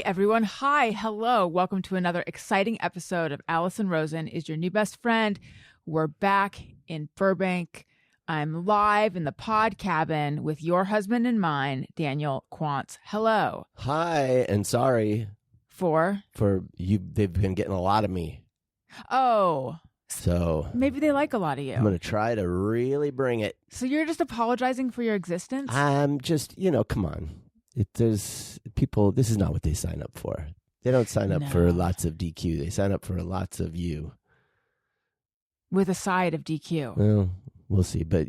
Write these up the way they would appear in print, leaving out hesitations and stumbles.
everyone. Hi. Hello. Welcome to another exciting episode of Alison Rosen is your new best friend. We're back in Burbank. I'm live in the pod cabin with your husband and mine, Daniel Quantz. Hello. Hi, and sorry For you. They've been getting a lot of me. Oh. So maybe they like a lot of you. I'm going to try to really bring it. So you're just apologizing for your existence? I'm just, come on. There's people, this is not what they sign up for. They don't sign up for lots of DQ. They sign up for lots of you. With a side of DQ. Well, we'll see. But,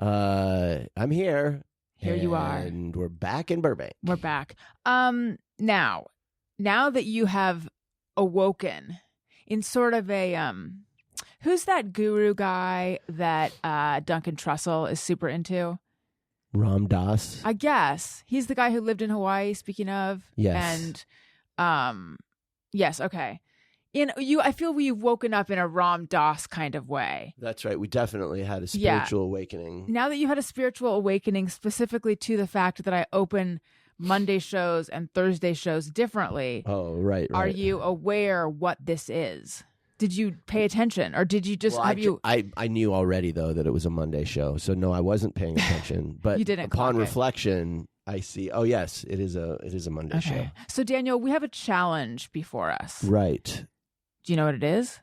I'm here. Here you are. And we're back in Burbank. We're back. Now that you have awoken in sort of a, who's that guru guy that Duncan Trussell is super into? Ram Dass. I guess. He's the guy who lived in Hawaii, speaking of. Yes. And, yes, okay. I feel we've woken up in a Ram Dass kind of way. That's right. We definitely had a spiritual awakening. Now that you had a spiritual awakening specifically to the fact that I open Monday shows and Thursday shows differently. Oh, right. Are you aware what this is? Did you pay attention, or did you just I knew already though that it was a Monday show, so no, I wasn't paying attention. But you didn't. Upon reflection, I see. Oh yes, it is a Monday show. So Daniel, we have a challenge before us. Right. Do you know what it is?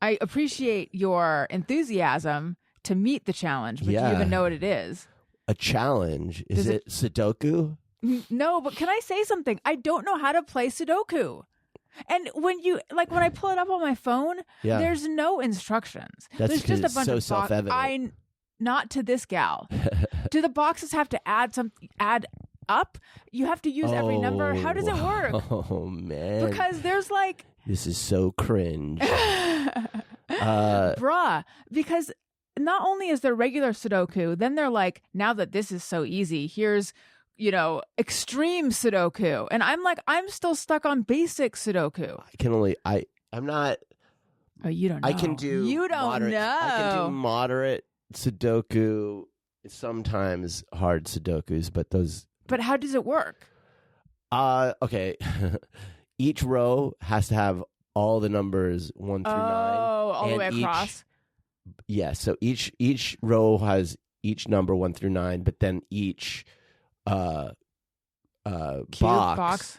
I appreciate your enthusiasm to meet the challenge, but do you even know what it is? A challenge? Is it Sudoku? No, but can I say something? I don't know how to play Sudoku. And when I pull it up on my phone, there's no instructions. There's just a bunch of self-evident. Not to this gal. Do the boxes have to add up? You have to use every number. How does it work? Oh man. Because there's this is so cringe. Because not only is there regular Sudoku, then they're like, now that this is so easy, here's extreme Sudoku. And I'm still stuck on basic Sudoku. I'm not. Oh, you don't know. I can do. You don't moderate, know. I can do moderate Sudoku, sometimes hard Sudokus, but those. But how does it work? Okay. Each row has to have all the numbers 1 through 9. Oh, all the way across? Yeah, so each row has each number 1 through 9, but then each box,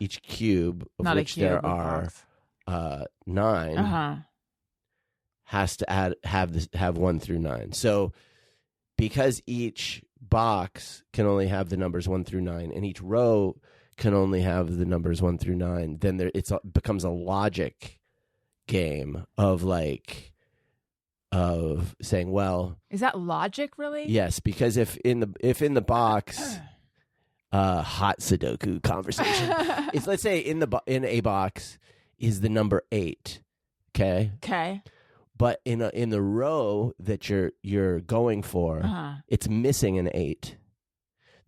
each cube, of Not which there are 9, has to have 1 through 9. So because each box can only have the numbers 1 through 9, and each row can only have the numbers 1 through 9, then it becomes a logic game of saying, well, is that logic really? Yes, because if in the box hot Sudoku conversation is, let's say in a box is the number 8, okay, but in the row that you're going for, it's missing an 8.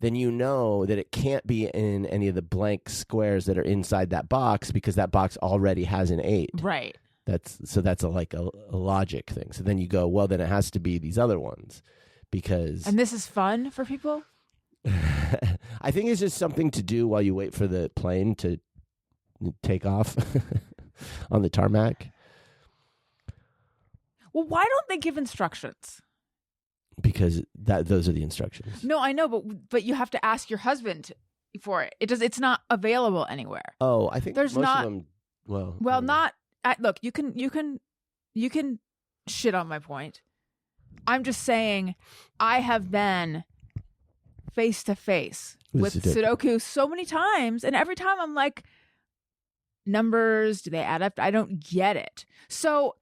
Then you know that it can't be in any of the blank squares that are inside that box because that box already has an 8. Right. That's a logic thing. So then you go, well, then it has to be these other ones because. And this is fun for people? I think it's just something to do while you wait for the plane to take off on the tarmac. Well, why don't they give instructions? Because those are the instructions. No, I know, but you have to ask your husband for it. It's not available anywhere. Oh, I think there's most not. Of them, well, not. Look, you can shit on my point. I'm just saying, I have been face to face with Sudoku so many times, and every time I'm like, numbers, do they add up? I don't get it. So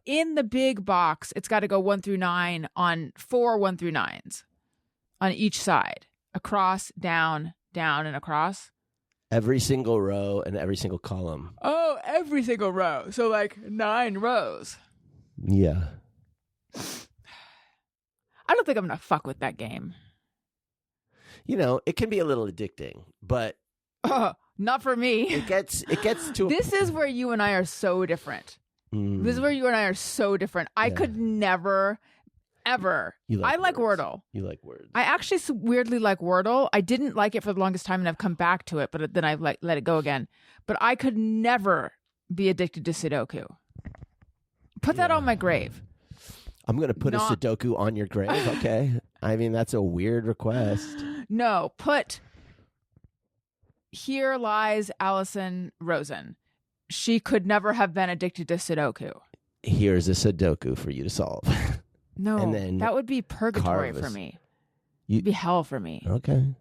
in the big box, it's got to go 1 through 9 on 4 1 through 9s on each side, across, down, and across. Every single row and every single column. Oh, every single row. So 9 rows. Yeah. I don't think I'm going to fuck with that game. It can be a little addicting, but not for me. It gets to This is where you and I are so different. This is where you and I are so different. I could never Ever. I like Wordle. You like words. I actually weirdly like Wordle. I didn't like it for the longest time, and I've come back to it, but then I've let it go again. But I could never be addicted to Sudoku. Put that on my grave. I'm going to put a Sudoku on your grave, okay? I mean, that's a weird request. No, put here lies Alison Rosen. She could never have been addicted to Sudoku. Here's a Sudoku for you to solve. No, and then that would be purgatory for me. It'd be hell for me. Okay.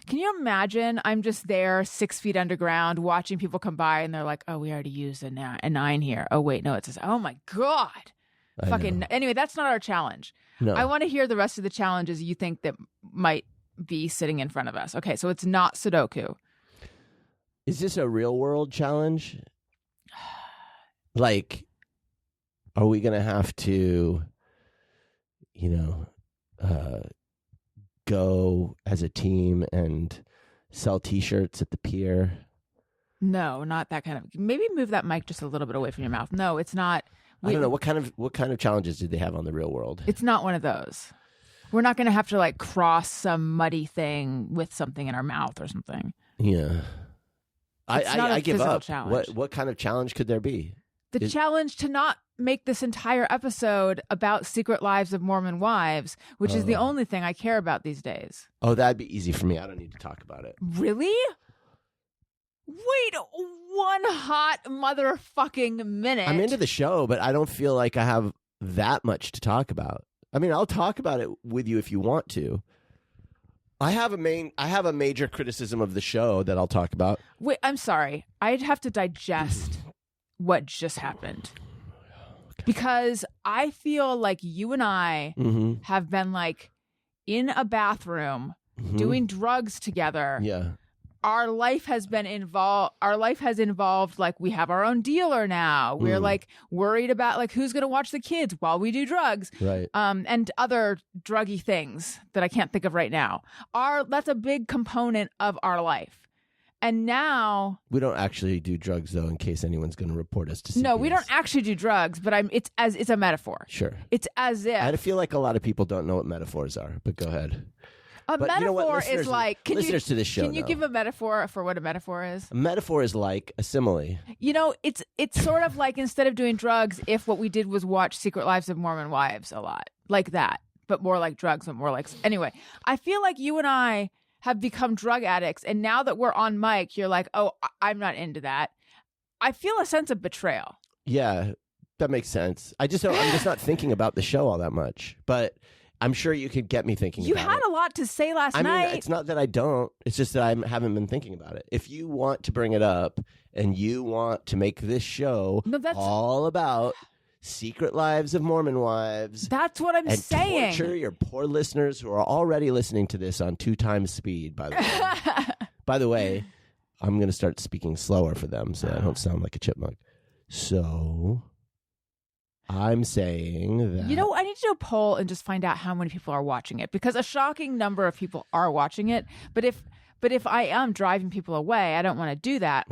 Can you imagine? I'm just there 6 feet underground watching people come by and they're like, oh, we already used a 9 here. Oh, wait, no, it says, oh my God. Anyway, that's not our challenge. No. I want to hear the rest of the challenges you think that might be sitting in front of us. Okay, so it's not Sudoku. Is this a real world challenge? Like, are we going to have to, go as a team and sell T-shirts at the pier? No, not that kind of. Maybe move that mic just a little bit away from your mouth. No, it's not. I don't know what kind of challenges did they have on the real world. It's not one of those. We're not going to have to like cross some muddy thing with something in our mouth or something. Yeah, I give up. Challenge. What kind of challenge could there be? The challenge to not make this entire episode about Secret Lives of Mormon Wives, which is the only thing I care about these days. Oh, that'd be easy for me. I don't need to talk about it. Really? Wait one hot motherfucking minute. I'm into the show, but I don't feel like I have that much to talk about. I mean, I'll talk about it with you if you want to. I have a major criticism of the show that I'll talk about. Wait, I'm sorry. I'd have to digest what just happened. Because I feel like you and I have been like in a bathroom doing drugs together. Yeah. Our life has been involved. Our life has involved like we have our own dealer now. We're like worried about like who's going to watch the kids while we do drugs, right? And other druggy things that I can't think of right now. That's a big component of our life. And now we don't actually do drugs though, in case anyone's going to report us to CPS. No, we don't actually do drugs, but it's a metaphor. Sure, it's as if I feel like a lot of people don't know what metaphors are. But go ahead. A metaphor is like listeners to this show. Can you give a metaphor for what a metaphor is? A metaphor is like a simile. It's sort of like instead of doing drugs, if what we did was watch Secret Lives of Mormon Wives a lot, like that, but more like drugs, but more like anyway. I feel like you and I have become drug addicts, and now that we're on mic, you're like, oh, I'm not into that. I feel a sense of betrayal. Yeah, that makes sense. I'm just not thinking about the show all that much, but I'm sure you could get me thinking about it. You had a lot to say last night. I mean, it's not that I don't. It's just that I haven't been thinking about it. If you want to bring it up and you want to make this show all about Secret Lives of Mormon Wives. That's what I'm saying. And torture your poor listeners who are already listening to this on 2 times speed, by the way. By the way, I'm going to start speaking slower for them so I don't sound like a chipmunk. So I'm saying that... I need to do a poll and just find out how many people are watching it, because a shocking number of people are watching it. But if I am driving people away, I don't want to do that.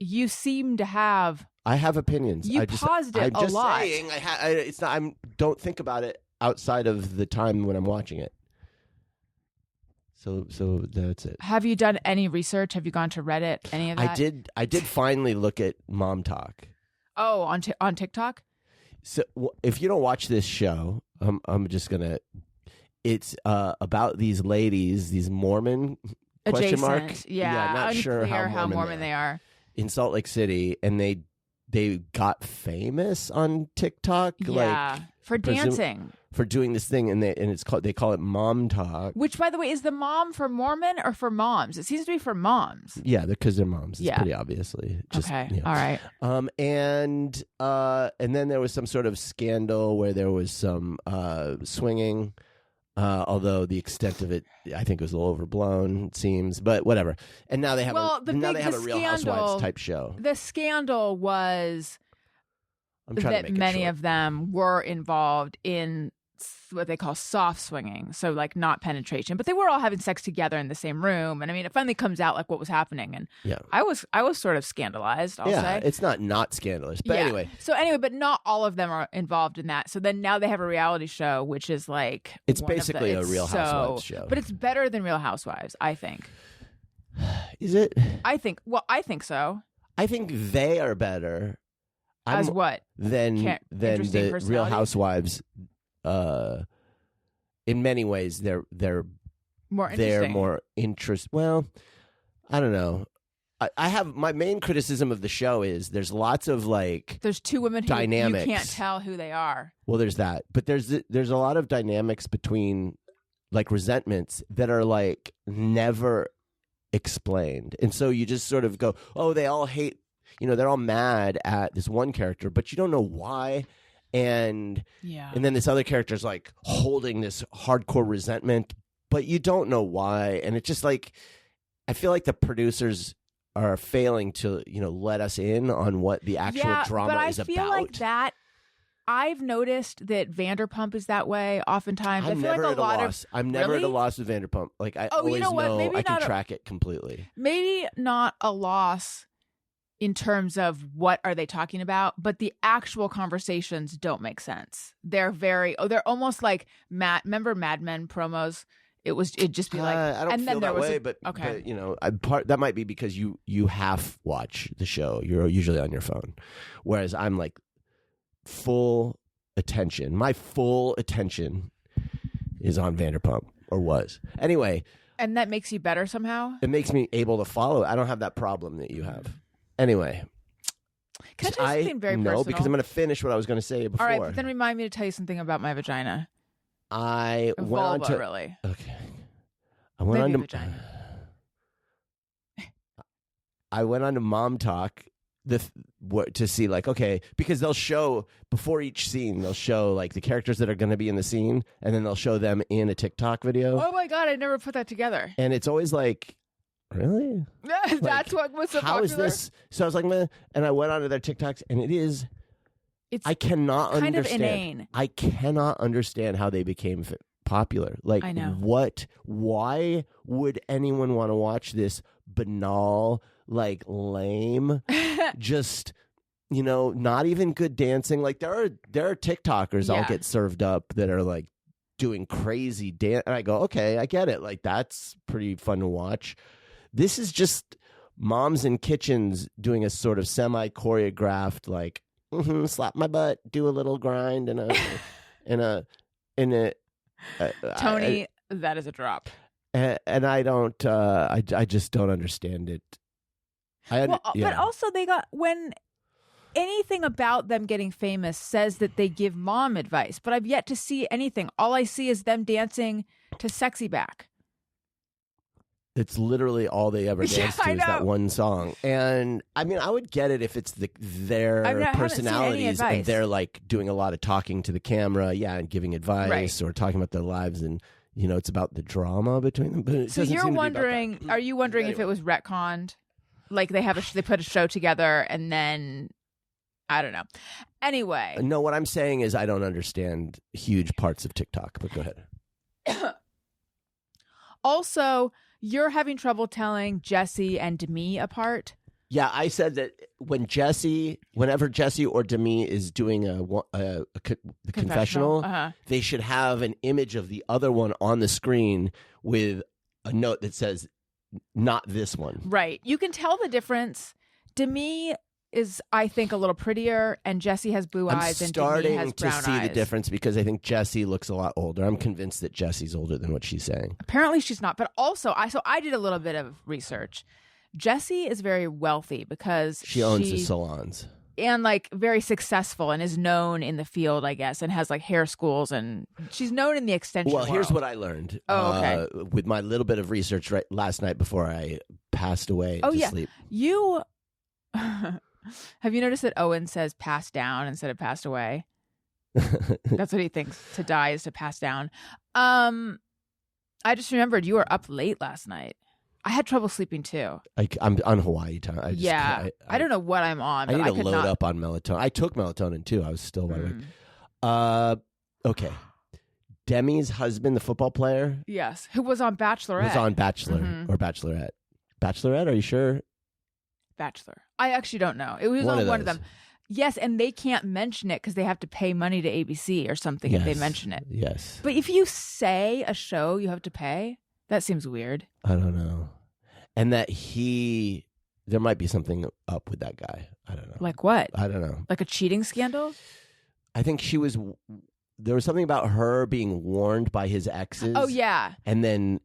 You seem to have... I have opinions. You paused it a lot. I'm just saying, it's not. Don't think about it outside of the time when I'm watching it. So that's it. Have you done any research? Have you gone to Reddit? Any of that? I did finally look at Mom Talk. Oh, on TikTok? So if you don't watch this show, I'm just gonna. It's about these ladies, these Mormon adjacent. question mark. Yeah, not unclear sure how Mormon they are in Salt Lake City, and they got famous on TikTok. Yeah, for dancing. For doing this thing, and they call it Mom Talk. Which, by the way, is the mom for Mormon or for moms? It seems to be for moms. Yeah, because they're moms. It's pretty obviously. Okay, all right. And then there was some sort of scandal where there was some swinging. Although the extent of it, I think, was a little overblown, it seems. But whatever. And now they have a Real Housewives type show. The scandal was that many of them were involved in what they call soft swinging, so like not penetration, but they were all having sex together in the same room. And I mean, it finally comes out like what was happening, and I was sort of scandalized. I'll say it's not scandalous, but anyway. So anyway, but not all of them are involved in that. So then now they have a reality show, which is like it's basically a Real Housewives show, but it's better than Real Housewives, I think. Is it? I think so. I think they are better. As what? Than the Real Housewives. In many ways, they're more interesting. They're more interest. Well, I don't know. I have my main criticism of the show is there's lots of like there's two women who dynamics. You can't tell who they are. Well, there's that, but there's a lot of dynamics between like resentments that are like never explained, and so you just sort of go, oh, they all hate. They're all mad at this one character, but you don't know why. And then this other character is like holding this hardcore resentment, but you don't know why. And it's just like, I feel like the producers are failing to, let us in on what the actual drama is about. I feel like that. I've noticed that Vanderpump is that way oftentimes. I'm never at a loss with Vanderpump. Like I always know I can track it completely. Maybe not a loss in terms of what are they talking about, but the actual conversations don't make sense. They're they're almost like remember Mad Men promos? It'd just be like, I don't and feel then there that was way, but that might be because you half watch the show. You're usually on your phone, whereas I'm like full attention. My full attention is on Vanderpump, or was anyway. And that makes you better somehow. It makes me able to follow. I don't have that problem that you have. Anyway, can I tell you something very personal? No, because I'm going to finish what I was going to say before. All right, but then remind me to tell you something about my vagina. Vulva, really. Okay. Vagina. I went on to Mom Talk to see like, okay, because they'll show before each scene, they'll show like the characters that are going to be in the scene, and then they'll show them in a TikTok video. Oh my God, I never put that together. And it's always like, really? That's what was so how popular? Is this? So I was like, meh, and I went onto their TikToks, and it's I cannot kind understand. Of inane. I cannot understand how they became popular. Like, I know. Why would anyone want to watch this banal, like lame, just not even good dancing? Like there are TikTokers I'll get served up that are like doing crazy dance, and I go, okay, I get it. Like that's pretty fun to watch. This is just moms in kitchens doing a sort of semi-choreographed, like, slap my butt, do a little grind, and Tony, that is a drop. And I don't, I just don't understand it. But also when anything about them getting famous says that they give mom advice, but I've yet to see anything. All I see is them dancing to Sexy Back. It's literally all they ever dance to is that one song. And I mean, I would get it if it's their personalities and they're like doing a lot of talking to the camera, and giving advice or talking about their lives, and it's about the drama between them. But it so you're wondering, are you wondering if it was retconned? Like they put a show together and then I don't know. Anyway. No, what I'm saying is I don't understand huge parts of TikTok, but go ahead. Also, you're having trouble telling Jesse and Demi apart. Yeah, I said that whenever Jesse or Demi is doing the confessional, they should have an image of the other one on the screen with a note that says, not this one. Right. You can tell the difference. Demi is, I think, a little prettier, and Jesse has blue eyes and Demi has brown eyes. I'm starting to see the difference because I think Jesse looks a lot older. I'm convinced that Jesse's older than what she's saying. Apparently she's not, but also I did a little bit of research. Jesse is very wealthy because she owns the salons. And like very successful and is known in the field, I guess, and has like hair schools, and she's known in the extension world. Here's what I learned with my little bit of research last night before I passed away to sleep. You have you noticed that Owen says passed down instead of passed away? That's what he thinks. To die is to pass down. I just remembered you were up late last night. I had trouble sleeping too. I'm on Hawaii time. I don't know what I'm on. But I need to load up on melatonin. I took melatonin too. I was still wide awake. Okay. Demi's husband, the football player. Yes, who was on Bachelorette. Was on Bachelor or Bachelorette. Bachelorette, are you sure? Bachelor. I actually don't know. It was on one of them. Yes, and they can't mention it because they have to pay money to ABC or something if they mention it. Yes. But if you say a show you have to pay, that seems weird. I don't know. And that there might be something up with that guy. I don't know. Like what? I don't know. Like a cheating scandal? I think there was something about her being warned by his exes. Oh, yeah. And then,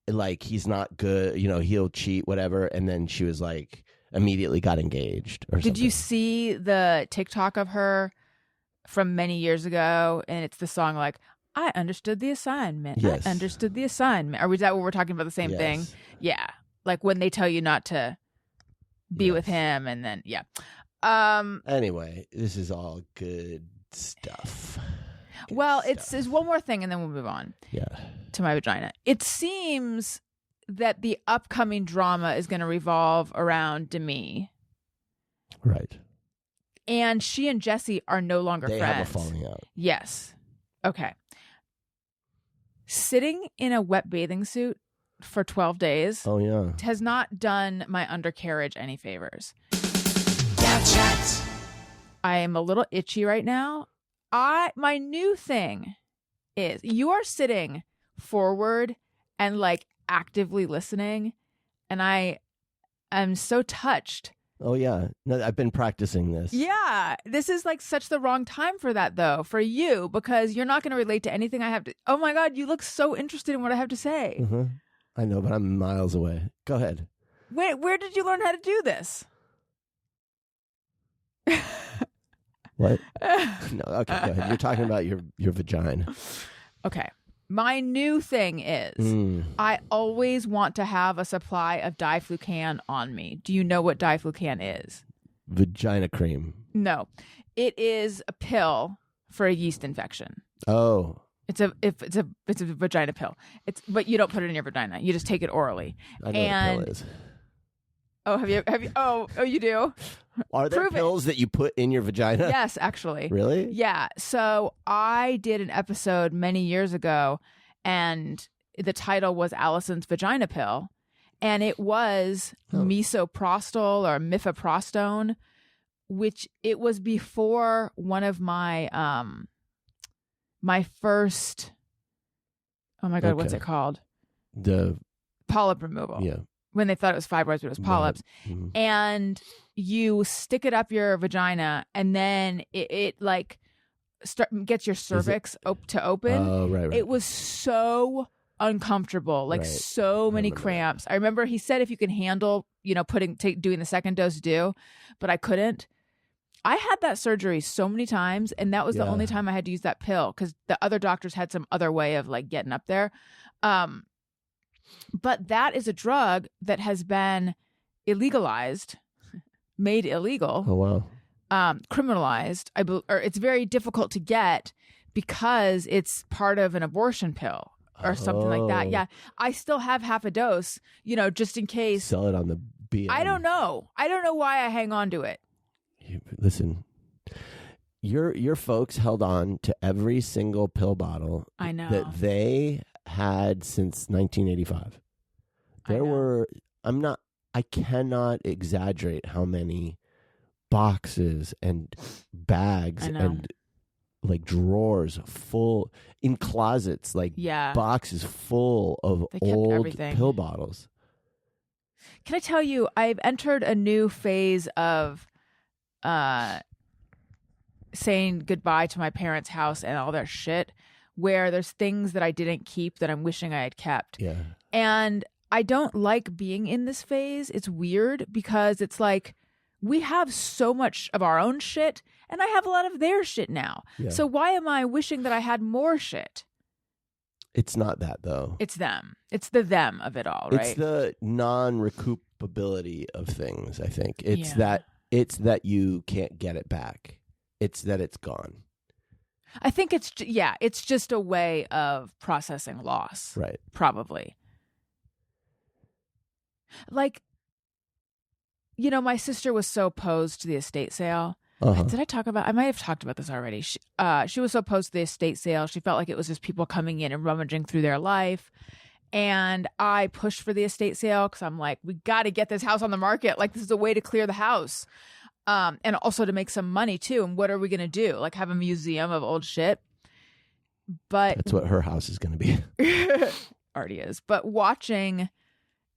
like, he's not good, he'll cheat, whatever. And then she was like, immediately got engaged or something. Did you see the TikTok of her from many years ago? And it's the song like, I understood the assignment. Yes. I understood the assignment. Is that what we're talking about? The same thing? Yeah. Like when they tell you not to be with him and then, yeah. Anyway, this is all good stuff. It's one more thing and then we'll move on. Yeah. To my vagina. It seems that the upcoming drama is going to revolve around Demi. Right. And she and Jesse are no longer friends. They have a falling out. Yes. Okay. Sitting in a wet bathing suit for 12 days has not done my undercarriage any favors. I am a little itchy right now. My new thing is you are sitting forward and like actively listening, and I am so touched. Oh yeah, no, I've been practicing this. Yeah, this is like such the wrong time for that though, for you, because you're not going to relate to anything I have to. Oh my God, you look so interested in what I have to say. Mm-hmm. I know, but I'm miles away. Go ahead. Wait, where did you learn how to do this? What? No, okay, go ahead. You're talking about your vagina. Okay. My new thing is I always want to have a supply of diflucan on me. Do you know what diflucan is? Vagina cream. No. It is a pill for a yeast infection. Oh. It's a vagina pill. But you don't put it in your vagina. You just take it orally. I know what a pill is. Oh, have you oh, you do? Are there pills that you put in your vagina? Yes, actually. Really? Yeah. So I did an episode many years ago, and the title was Alison's Vagina Pill, and it was misoprostol or mifeprostone, which it was before one of my my first. Oh my God, what's it called? The polyp removal. Yeah. When they thought it was fibroids, but it was polyps. Mm-hmm. And you stick it up your vagina, and then it gets your cervix to open. Oh, right. It was so uncomfortable, so many cramps. That. I remember he said if you can handle, doing the second dose, but I couldn't. I had that surgery so many times, and that was the only time I had to use that pill because the other doctors had some other way of like getting up there. But that is a drug that has been illegalized, made illegal. Oh, wow. Criminalized. Or it's very difficult to get because it's part of an abortion pill or something like that. Yeah. I still have half a dose, just in case. Sell it on the BM. I don't know. I don't know why I hang on to it. Listen, your folks held on to every single pill bottle that they had since 1985. I cannot exaggerate how many boxes and bags and like drawers full in closets, boxes full of old pill bottles. Can I tell you, I've entered a new phase of saying goodbye to my parents' house and all their shit, where there's things that I didn't keep that I'm wishing I had kept. Yeah. And I don't like being in this phase. It's weird because it's like we have so much of our own shit and I have a lot of their shit now. Yeah. So why am I wishing that I had more shit? It's not that though. It's them. It's the them of it all, right? It's the non-recoupability of things, I think. It's that you can't get it back. It's that it's gone. I think it's just a way of processing loss. Right. Probably. Like, my sister was so opposed to the estate sale. Did I talk about? I might have talked about this already. She was so opposed to the estate sale. She felt like it was just people coming in and rummaging through their life. And I pushed for the estate sale because I'm like, we got to get this house on the market. Like, this is a way to clear the house. And also to make some money too. And what are we going to do? Like, have a museum of old shit? But that's what her house is going to be. Already is. But watching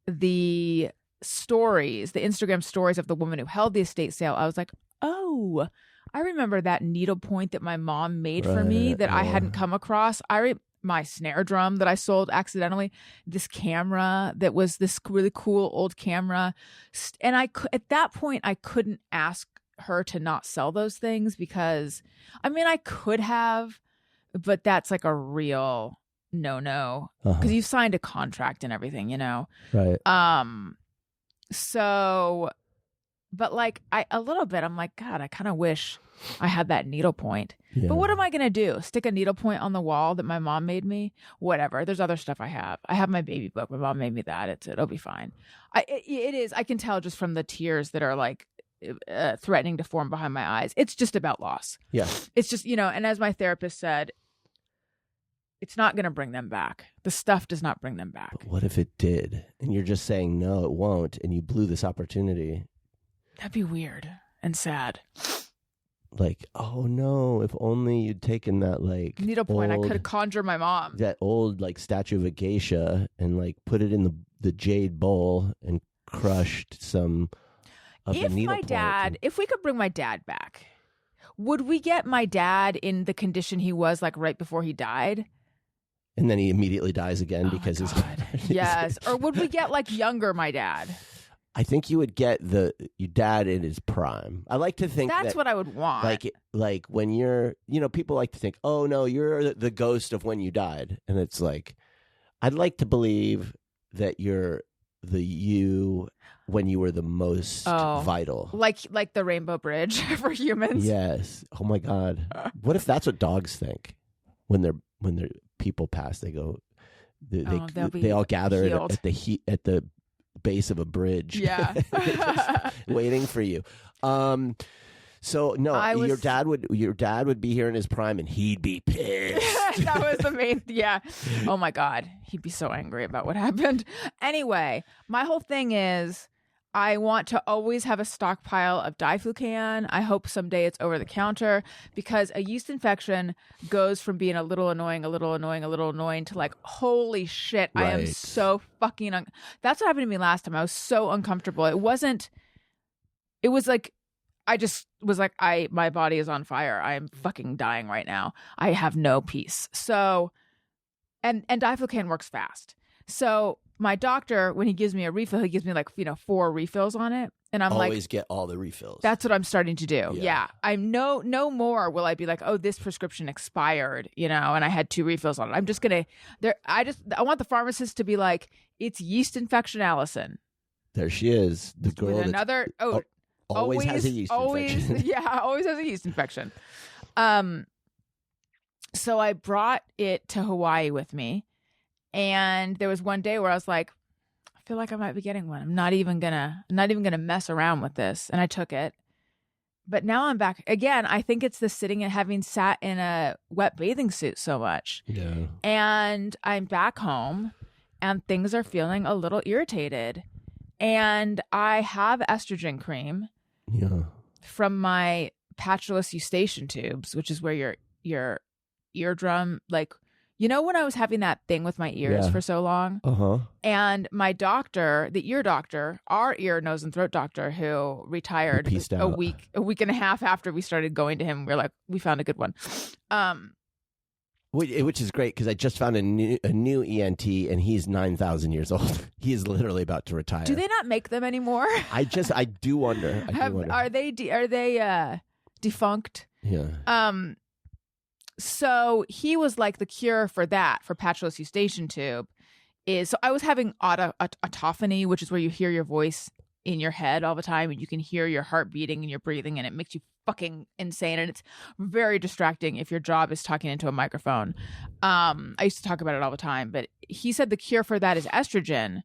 the stories, the Instagram stories of the woman who held the estate sale, I was like, oh, I remember that needlepoint that my mom made for me that I hadn't come across. My snare drum that I sold accidentally, this camera that was this really cool old camera. And at that point, I couldn't ask her to not sell those things because, I mean, I could have, but that's like a real no, because you've signed a contract and everything, you know? Right. So, but like a little bit, I'm like, God, I kind of wish I had that needlepoint. Yeah. But what am I going to do? Stick a needlepoint on the wall that my mom made me? Whatever. There's other stuff I have. I have my baby book. My mom made me that. It'll be fine. It is. I can tell just from the tears that are like threatening to form behind my eyes. It's just about loss. Yeah. It's just, and as my therapist said, it's not going to bring them back. The stuff does not bring them back. But what if it did? And you're just saying, no, it won't. And you blew this opportunity. That'd be weird and sad. Like, oh no, if only you'd taken that like needlepoint, I could have conjured my mom. That old like statue of a geisha and like put it in the jade bowl and crushed some of the needlepoint. If we could bring my dad back, would we get my dad in the condition he was like right before he died? And then he immediately dies again because his yes. Or would we get like younger my dad? I think you would get your dad in his prime. I like to think that's what I would want. Like when you're, people like to think, oh no, you're the ghost of when you died. And it's like, I'd like to believe that you're the you when you were the most vital. Like the Rainbow Bridge for humans. Yes. Oh my God. What if that's what dogs think when their people pass? They go, they all gather at the base of a bridge. Yeah. Waiting for you. So no, your dad would be here in his prime and he'd be pissed. That was the main Oh my God. He'd be so angry about what happened. Anyway, my whole thing is I want to always have a stockpile of diflucan. I hope someday it's over the counter because a yeast infection goes from being a little annoying to like, holy shit, right. I am so fucking that's what happened to me last time. I was so uncomfortable. It was like, I just was like, my body is on fire. I am fucking dying right now. I have no peace. So, and diflucan works fast. So my doctor, when he gives me a refill, he gives me like, 4 refills on it. And I'm always get all the refills. That's what I'm starting to do. Yeah. I'm no more will I be like, oh, this prescription expired, and I had 2 refills on it. I'm just going to, I want the pharmacist to be like, it's yeast infection, Allison. There she is. The girl with another, always has a yeast infection. Yeah, always has a yeast infection. So I brought it to Hawaii with me. And there was one day where I was like, I feel like I might be getting one. I'm not even gonna mess around with this. And I took it. But now I'm back again. I think it's the sitting and having sat in a wet bathing suit so much. Yeah. And I'm back home and things are feeling a little irritated. And I have estrogen cream from my patulous eustachian tubes, which is where your eardrum, like, when I was having that thing with my ears for so long, and my doctor, the ear doctor, our ear, nose, and throat doctor, who retired a week and a half after we started going to him, we're like, we found a good one. Which is great because I just found a new ENT and he's 9,000 years old. He is literally about to retire. Do they not make them anymore? I do wonder. Are they defunct? Yeah. So he was like the cure for that, for patulous eustachian tube, so I was having autophony, which is where you hear your voice in your head all the time and you can hear your heart beating and your breathing and it makes you fucking insane. And it's very distracting if your job is talking into a microphone. I used to talk about it all the time, but he said the cure for that is estrogen.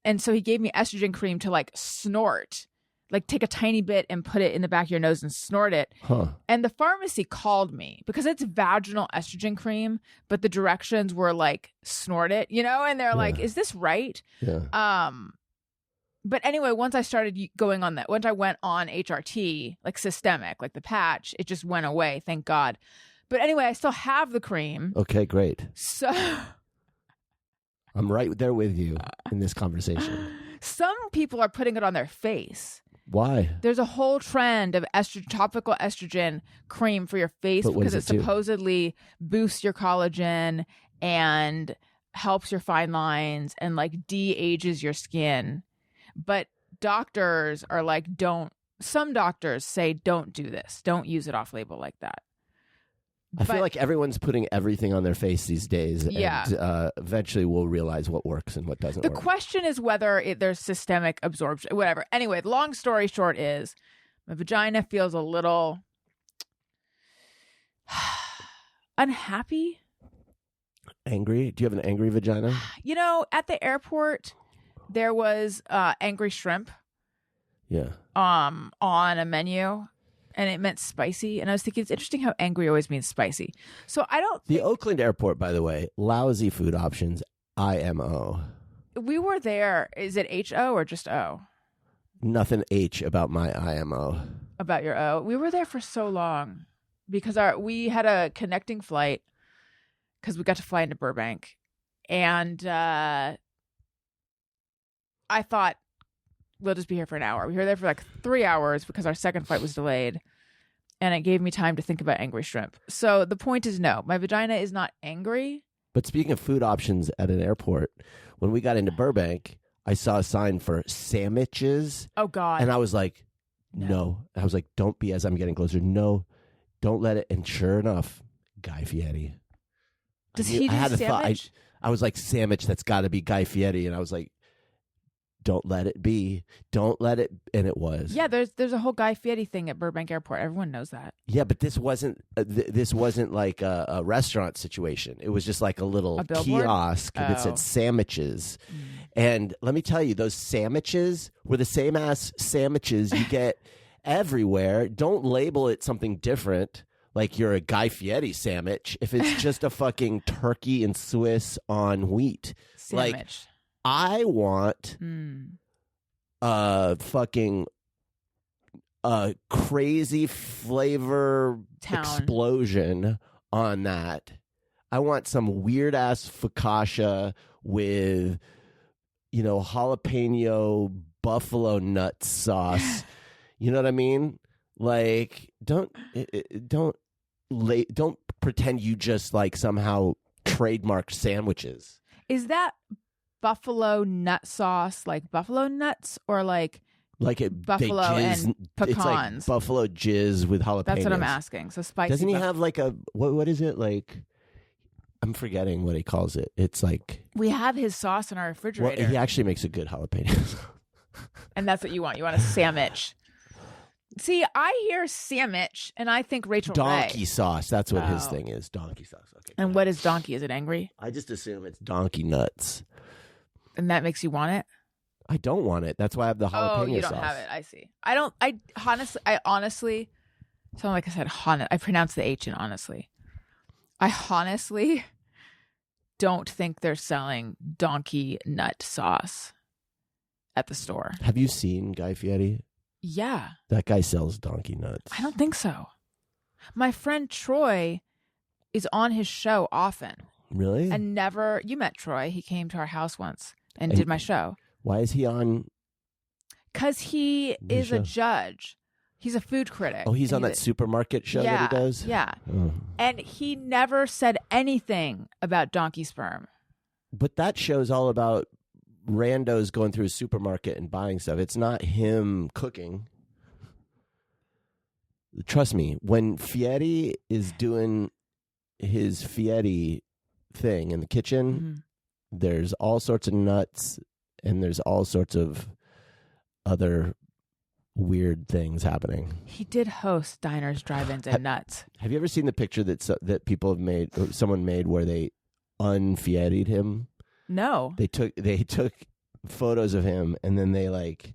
And so he gave me estrogen cream to like snort. like take a tiny bit and put it in the back of your nose and snort it. Huh. And the pharmacy called me because it's vaginal estrogen cream, but the directions were like snort it, and they're like, is this right? Yeah. But anyway, once I started going on that, once I went on HRT, like systemic, like the patch, it just went away, thank God. But anyway, I still have the cream. Okay, great. So I'm right there with you in this conversation. Some people are putting it on their face. Why? There's a whole trend of topical estrogen cream for your face because it supposedly boosts your collagen and helps your fine lines and like de-ages your skin. But doctors are like, some doctors say don't do this. Don't use it off label like that. I feel like everyone's putting everything on their face these days. Yeah. And eventually we'll realize what works and what doesn't work. The question is whether there's systemic absorption, whatever. Anyway, long story short is my vagina feels a little unhappy. Angry? Do you have an angry vagina? At the airport, there was angry shrimp. Yeah. On a menu. And it meant spicy. And I was thinking, it's interesting how angry always means spicy. So I don't The Oakland airport, by the way, lousy food options, IMO. We were there. Is it HO or just O? Nothing H about my IMO. About your O? We were there for so long because we had a connecting flight because we got to fly into Burbank. And I thought, we'll just be here for an hour. We were there for like 3 hours because our second flight was delayed. And it gave me time to think about angry shrimp. So the point is no, my vagina is not angry. But speaking of food options at an airport, when we got into Burbank, I saw a sign for sammiches. Oh, God. And I was like, no. I was like, don't be as I'm getting closer. No, don't let it. And sure enough, Guy Fieri. Does he do sandwich? I was like, sandwich, that's got to be Guy Fieri. And I was like, don't let it be. Don't let it. And it was. Yeah, there's a whole Guy Fieri thing at Burbank Airport. Everyone knows that. Yeah, but this wasn't like a restaurant situation. It was just like a little kiosk that said sandwiches. And let me tell you, those sandwiches were the same ass sandwiches you get everywhere. Don't label it something different. Like you're a Guy Fieri sandwich if it's just a fucking turkey and Swiss on wheat. Sandwich. Like, I want fucking crazy flavor explosion on that. I want some weird ass focaccia with, jalapeno buffalo nut sauce. You know what I mean? Like, don't pretend you just like somehow trademarked sandwiches. Is that buffalo nut sauce like buffalo nuts or like buffalo and pecans? It's like buffalo jizz with jalapenos. That's what I'm asking. So spicy. Doesn't he have like a what is it like? I'm forgetting what he calls it. It's like we have his sauce in our refrigerator. Well, he actually makes a good jalapeno. And that's what you want. You want a sandwich. See, I hear sandwich and I think Rachel Donkey Ray. Sauce. That's what his thing is. Donkey sauce. Okay. And what is donkey? Is it angry? I just assume it's donkey nuts. And that makes you want it? I don't want it. That's why I have the jalapeno sauce. Oh, you don't have it. I see. I honestly, sound like I said I pronounced the H in honestly. I honestly don't think they're selling donkey nut sauce at the store. Have you seen Guy Fieri? Yeah. That guy sells donkey nuts. I don't think so. My friend Troy is on his show often. Really? And you met Troy. He came to our house once and did my show. Why is he on? Because he is a judge. He's a food critic. Oh, he's on that supermarket show that he does? Yeah. Oh. And he never said anything about donkey sperm. But that show's all about randos going through a supermarket and buying stuff. It's not him cooking. Trust me, when Fieri is doing his Fieri thing in the kitchen, there's all sorts of nuts and there's all sorts of other weird things happening. He did host Diners, Drive-Ins, and Nuts. Have you ever seen the picture that people have made, or someone made, where they unfieried him? No. They took photos of him and then they like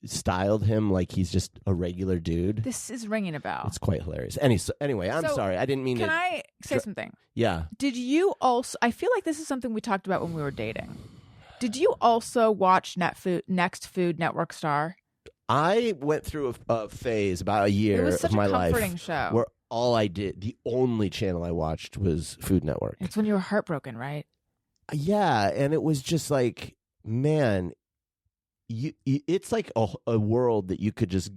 styled him like he's just a regular dude. This is ringing a bell. It's quite hilarious. Anyway, I'm sorry. I didn't mean to. Can I say something? Yeah. Did you also, I feel like this is something we talked about when we were dating. Did you also watch Next Food Network Star? I went through a phase about a year of my life. It was such a comforting show. Where all I did, the only channel I watched was Food Network. It's when you were heartbroken, right? Yeah, and it was just like, man, it's like a world that you could just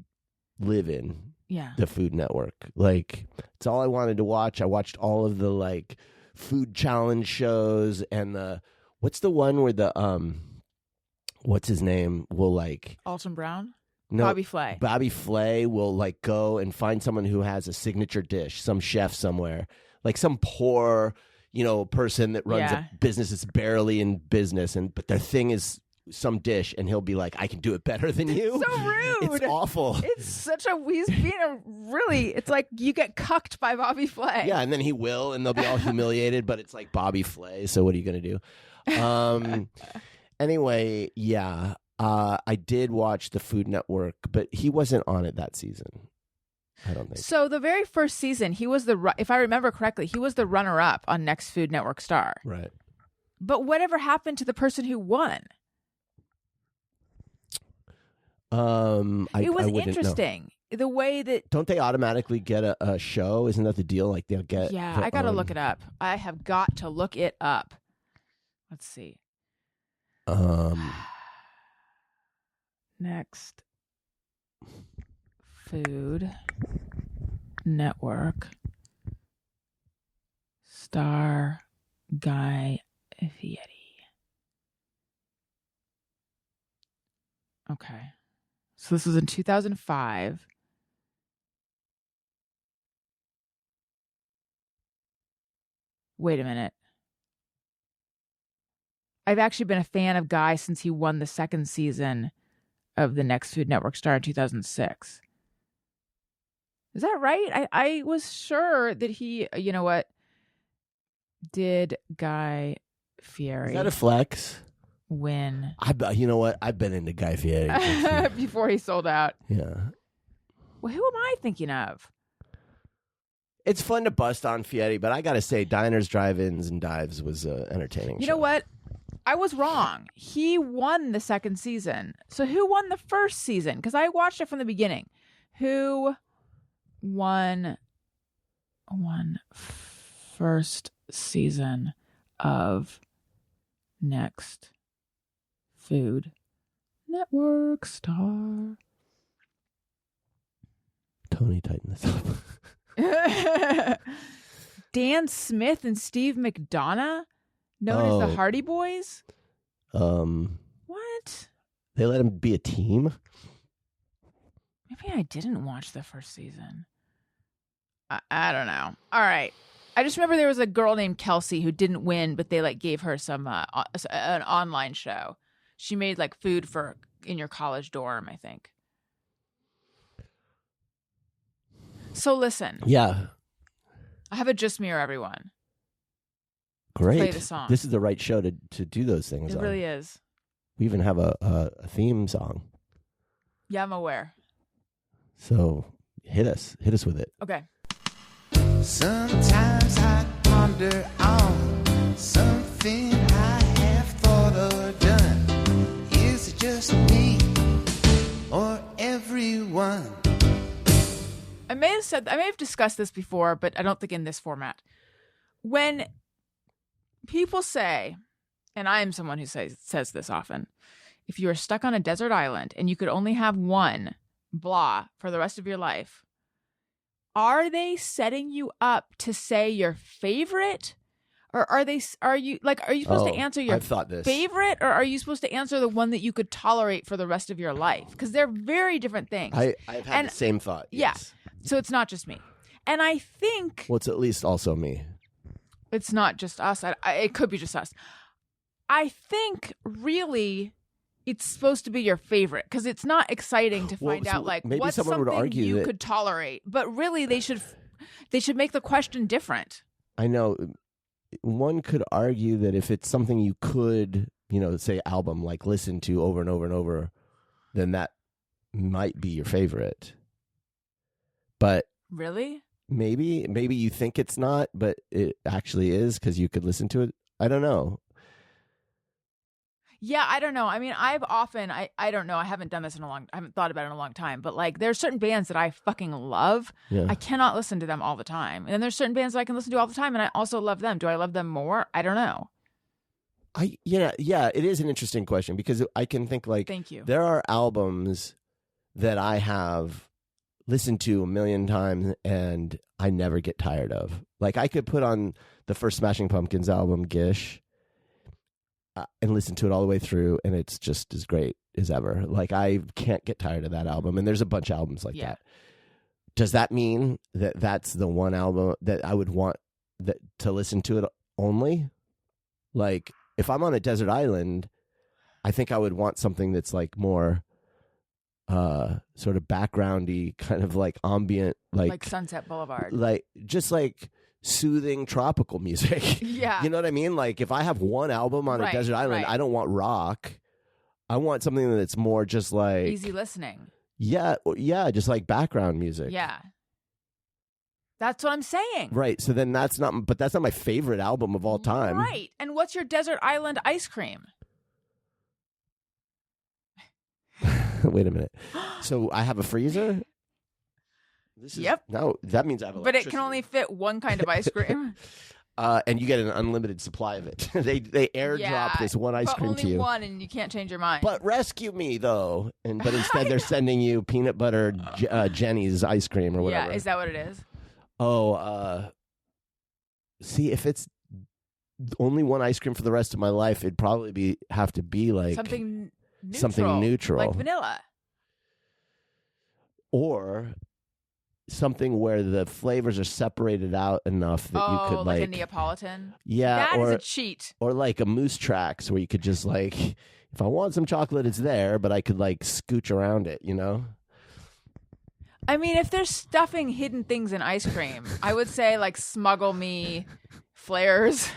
live in. Yeah. The Food Network. Like, it's all I wanted to watch. I watched all of the like food challenge shows and what's the one where what's his name will like Alton Brown? No, Bobby Flay. Bobby Flay will like go and find someone who has a signature dish, some chef somewhere, like some poor, person that runs a business that's barely in business, but their thing is some dish, and he'll be like, "I can do it better than you." So rude. It's awful. It's such a it's like you get cucked by Bobby Flay. Yeah, and then he will, and they'll be all humiliated, but it's like Bobby Flay. So what are you gonna do? Anyway, yeah. I did watch the Food Network, but he wasn't on it that season. I don't think. So the very first season, he was if I remember correctly, he was the runner-up on Next Food Network Star. Right. But whatever happened to the person who won? It was interesting. Know. The way that... Don't they automatically get a show? Isn't that the deal? Like they'll get... Yeah, I got to look it up. I have got to look it up. Let's see. Next Food Network Star Guy Fieri. Okay. So this was in 2005. Wait a minute. I've actually been a fan of Guy since he won the second season of the Next Food Network Star in 2006. Is that right? I was sure that he, you know what? Did Guy Fieri... Is that a flex? Win. You know what? I've been into Guy Fieri. Before he sold out. Yeah. Well, who am I thinking of? It's fun to bust on Fieri, but I got to say, Diners, Drive-Ins, and Dives was entertaining. You know what? I was wrong. He won the second season. So who won the first season? Because I watched it from the beginning. Who won first season of Next Food Network Star? Tony, tighten this up. Dan Smith and Steve McDonough? Known as the Hardy Boys? What? They let him be a team? Maybe I didn't watch the first season. I don't know. All right. I just remember there was a girl named Kelsey who didn't win, but they like gave her some an online show. She made like food in your college dorm, I think. So listen. Yeah. I have a Just Mirror, everyone. Great. Play the song. This is the right show to do those things. It really is. We even have a theme song. Yeah, I'm aware. So hit us with it. Okay. Sometimes I ponder on something I have thought or done. Is it just me or everyone? I may have discussed this before, but I don't think in this format. When people say, and I am someone who says this often, if you are stuck on a desert island and you could only have one blah for the rest of your life, are they setting you up to say your favorite? Or are you supposed to answer your favorite, or are you supposed to answer the one that you could tolerate for the rest of your life? Because they're very different things. I've had the same thought. Yes. Yeah. So it's not just me. And I think... Well, it's at least also me. It's not just us. It could be just us. I think really it's supposed to be your favorite because it's not exciting to find out like what's something you could tolerate. But really they should make the question different. I know. One could argue that if it's something you could, say album, like listen to over and over and over, then that might be your favorite. But really? Maybe you think it's not, but it actually is because you could listen to it. I don't know. Yeah, I don't know. I mean, I don't know. I haven't done this I haven't thought about it in a long time. But like, there's certain bands that I fucking love. Yeah. I cannot listen to them all the time. And then there's certain bands that I can listen to all the time, and I also love them. Do I love them more? I don't know. Yeah, it is an interesting question because I can think like, thank you. There are albums that I have listened to a million times and I never get tired of. Like I could put on the first Smashing Pumpkins album, Gish, and listen to it all the way through, and it's just as great as ever. Like I can't get tired of that album, and there's a bunch of albums like that. Does that mean that that's the one album that I would want to listen to it only? Like if I'm on a desert island, I think I would want something that's like more sort of backgroundy, kind of like ambient, like Sunset Boulevard, like just like soothing tropical music. Yeah, you know what I mean? Like if I have one album on a desert island, I don't want rock. I want something that's more just like easy listening. Yeah, just like background music. Yeah, that's what I'm saying. Right. So then that's not my favorite album of all time. Right. And what's your desert island ice cream? Wait a minute. So I have a freezer? Yep. No, that means I have electricity. But it can only fit one kind of ice cream. And you get an unlimited supply of it. they airdrop this one ice cream to you. Only one, and you can't change your mind. But rescue me, though. But instead they're sending you peanut butter Jenny's ice cream or whatever. Yeah, is that what it is? Oh, see, if it's only one ice cream for the rest of my life, it'd probably have to be like something neutral, like vanilla, or something where the flavors are separated out enough that you could like a Neapolitan. Yeah, that is a cheat. Or like a Moose Tracks where you could just like, if I want some chocolate, it's there, but I could like scooch around it, you know? I mean, if there's stuffing hidden things in ice cream, I would say like smuggle me Flares.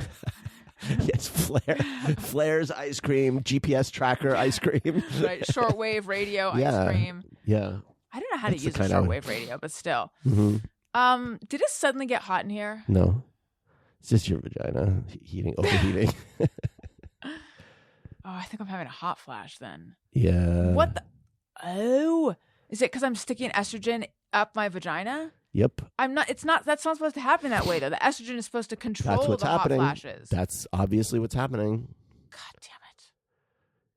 Yes, Flares ice cream, GPS tracker ice cream. Right, shortwave radio ice cream. Yeah. I don't know how to use a shortwave radio, but still. Mm-hmm. Did it suddenly get hot in here? No. It's just your vagina overheating. Oh, I think I'm having a hot flash then. Yeah. What the? Oh, is it because I'm sticking estrogen up my vagina? Yep. I'm not. It's not. That's not supposed to happen that way, though. The estrogen is supposed to control the hot flashes. That's obviously what's happening. God damn it!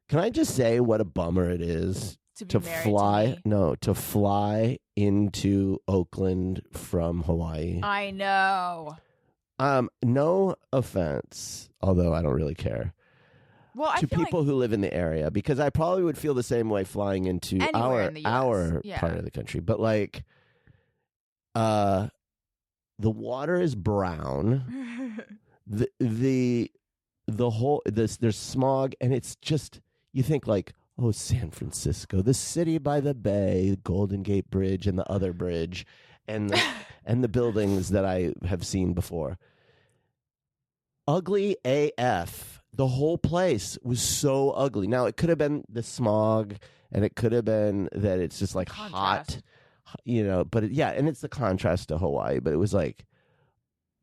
Can I just say what a bummer it is to fly? To fly into Oakland from Hawaii. I know. No offense, although I don't really care. Well, to people who live in the area, because I probably would feel the same way flying into our part of the country. But like, the water is brown. the whole there's smog, and it's just, you think like, oh, San Francisco, the city by the bay, the Golden Gate Bridge and the other bridge, and the, and the buildings that I have seen before. Ugly AF. The whole place was so ugly. Now, it could have been the smog, and it could have been that it's just like hot, but and it's the contrast to Hawaii, but it was like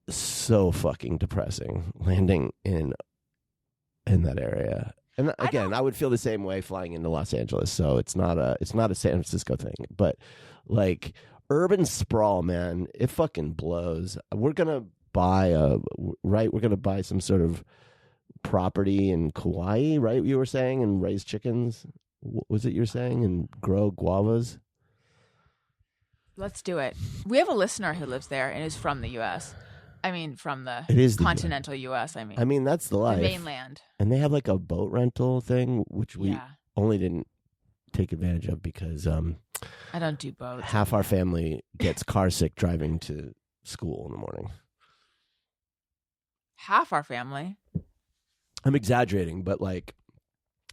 so fucking depressing landing in that area. And again, I would feel the same way flying into Los Angeles, so it's not a San Francisco thing, but like urban sprawl, man, it fucking blows. We're going to buy some sort of property in Kauai, right? You were saying, and raise chickens. What was it you were saying? And grow guavas. Let's do it. We have a listener who lives there and is from the U.S. I mean, from the continental U.S. I mean, that's the life. The mainland. And they have like a boat rental thing, which we only didn't take advantage of because I don't do boats. Half our family gets car sick driving to school in the morning. Half our family. I'm exaggerating, but like,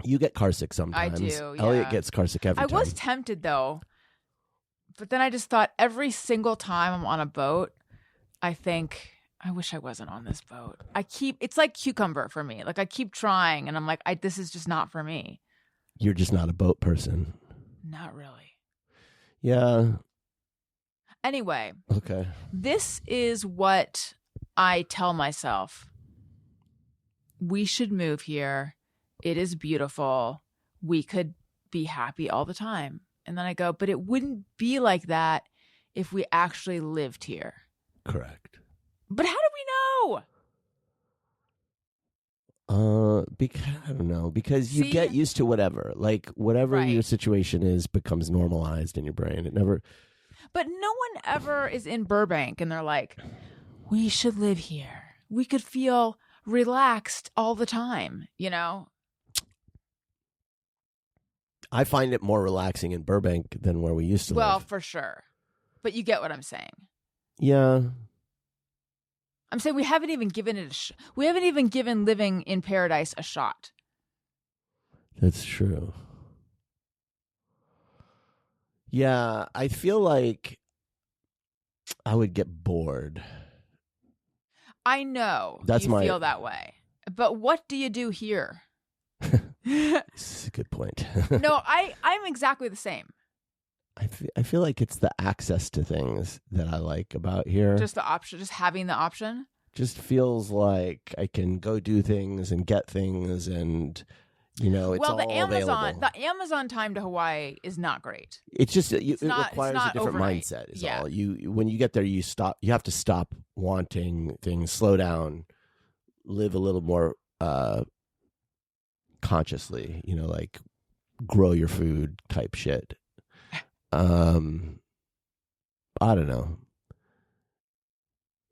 you get car sick sometimes. I do. Yeah. Elliot gets car sick every time. I was tempted though, but then I just thought every single time I'm on a boat, I think, I wish I wasn't on this boat. It's like cucumber for me. Like I keep trying, and I'm like, this is just not for me. You're just not a boat person. Not really. Yeah. Anyway. Okay. This is what I tell myself. We should move here. It is beautiful. We could be happy all the time. And then I go, but it wouldn't be like that if we actually lived here. Correct. But how do we know? I don't know. Because you get used to whatever. Like, whatever your situation is becomes normalized in your brain. It never... But no one ever is in Burbank and they're like, we should live here. We could feel relaxed all the time, you know? I find it more relaxing in Burbank than where we used to live. Well, for sure. But you get what I'm saying. Yeah. I'm saying we haven't even given it we haven't even given living in paradise a shot. That's true. Yeah, I feel like I would get bored. I know That's you feel that way. But what do you do here? This is a good point. No, I'm exactly the same. I feel like it's the access to things that I like about here. Just the option, just having the option. Just feels like I can go do things and get things, and you know, it's all available. The Amazon time to Hawaii is not great. It's just it requires a different overnight. mindset. Is all you when you get there, you have to stop wanting things, slow down, live a little more consciously. You know, like grow your food type shit. I don't know.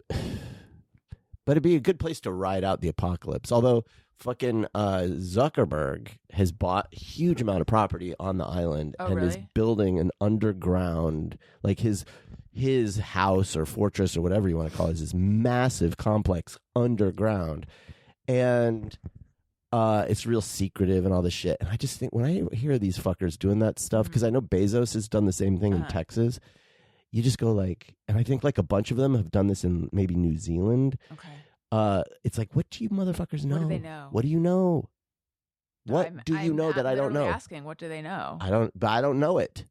But it'd be a good place to ride out the apocalypse. Although fucking Zuckerberg has bought a huge amount of property on the island is building an underground, like his house or fortress or whatever you want to call it, is this massive complex underground. And it's real secretive and all this shit. And I just think when I hear these fuckers doing that stuff, because I know Bezos has done the same thing in Texas, you just go like, and I think like a bunch of them have done this in maybe New Zealand. Okay. It's like, what do you motherfuckers know? What do they know? What do you know? What do you know that I don't know? Asking, what do they know? I don't know it.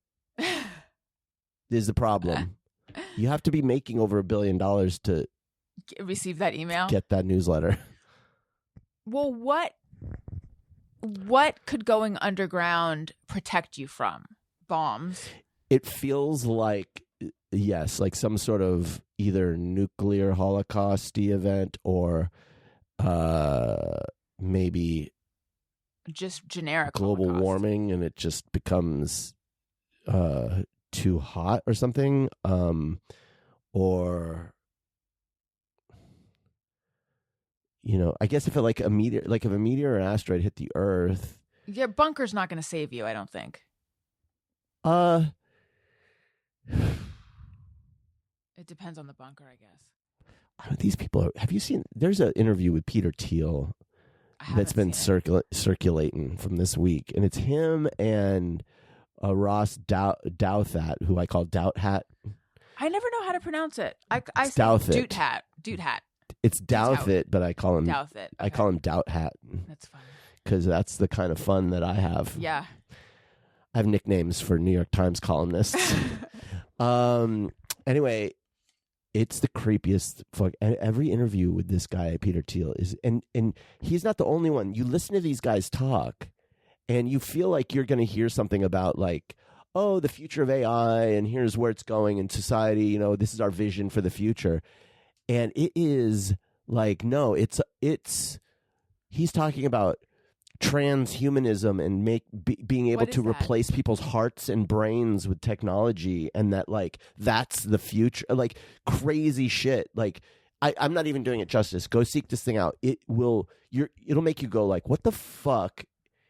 Is the problem. You have to be making over $1 billion to receive that email, get that newsletter. Well, what could going underground protect you from? Bombs? It feels like, yes, like some sort of either nuclear holocaust-y event or maybe just generic global holocaust. Warming, and it just becomes too hot or something, or you know, I guess if a meteor or an asteroid hit the Earth, your bunker's not going to save you, I don't think. It depends on the bunker, I guess. These people have you seen? There's an interview with Peter Thiel that's been circulating from this week, and it's him and Ross Douthat, who I call Doubt Hat. I never know how to pronounce it. I say Doot Hat. It's Douthat, but I call him Douthat. Okay. I call him Doubt Hat. That's fun because that's the kind of fun that I have. Yeah, I have nicknames for New York Times columnists. Anyway, it's the creepiest fuck. Every interview with this guy, Peter Thiel, is, and he's not the only one. You listen to these guys talk, and you feel like you're going to hear something about like, oh, the future of AI, and here's where it's going in society. You know, this is our vision for the future, and it is like, no, it's he's talking about transhumanism and being able to replace people's hearts and brains with technology, and that like that's the future, like crazy shit. Like I'm not even doing it justice. Go seek this thing out. It'll make you go like, what the fuck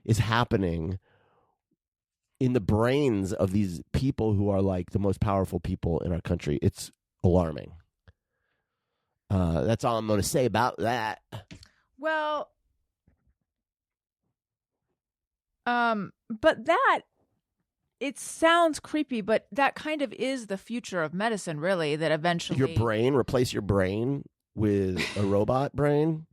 is happening in the brains of these people who are like the most powerful people in our country? It's alarming. That's all I'm going to say about that. Well, but it sounds creepy, but that kind of is the future of medicine, really, that eventually... replace your brain with a robot brain?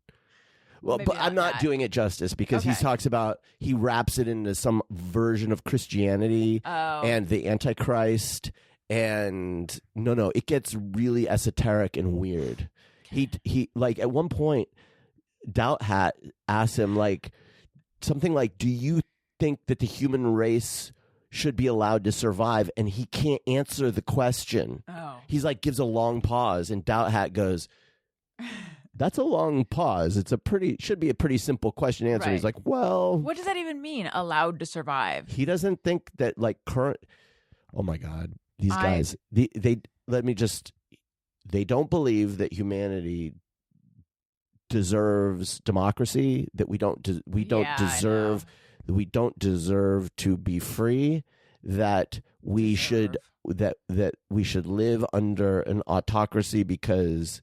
Well, maybe but I'm not that. doing it justice because he Okay. talks about, he wraps it into some version of Christianity and the Antichrist. And no, it gets really esoteric and weird. He like at one point, Doubt Hat asks him like something like, do you think that the human race should be allowed to survive? And he can't answer the question. Oh. He's like, gives a long pause, and Doubt Hat goes, that's a long pause. Should be a pretty simple question to answer. Right. He's like, well, What does that even mean? Allowed to survive? he doesn't think that like current. Oh my God, these guys. They don't believe that humanity deserves democracy. That we don't deserve. That we don't deserve to be free. That we should live under an autocracy because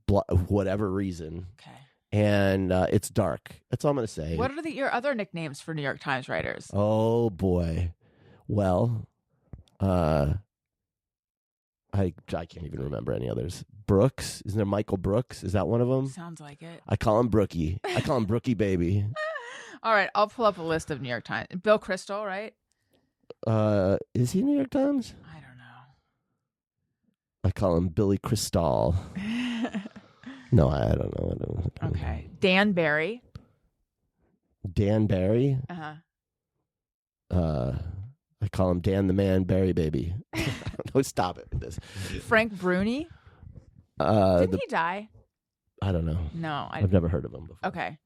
whatever reason. Okay. And it's dark. That's all I'm going to say. What are your other nicknames for New York Times writers? Oh boy. Well, I can't even remember any others. Brooks, isn't there Michael Brooks? Is that one of them? Sounds like it. I call him Brookie. I call him Brookie baby. All right, I'll pull up a list of New York Times. Bill Kristol, right? Is he New York Times? I don't know. I call him Billy Crystal. No, I don't know. Okay. Dan Barry. Dan Barry. Uh-huh. I call him Dan the Man Barry Baby. No, stop it with this. Frank Bruni. Didn't he die? I don't know. No. I've never heard of him before. Okay.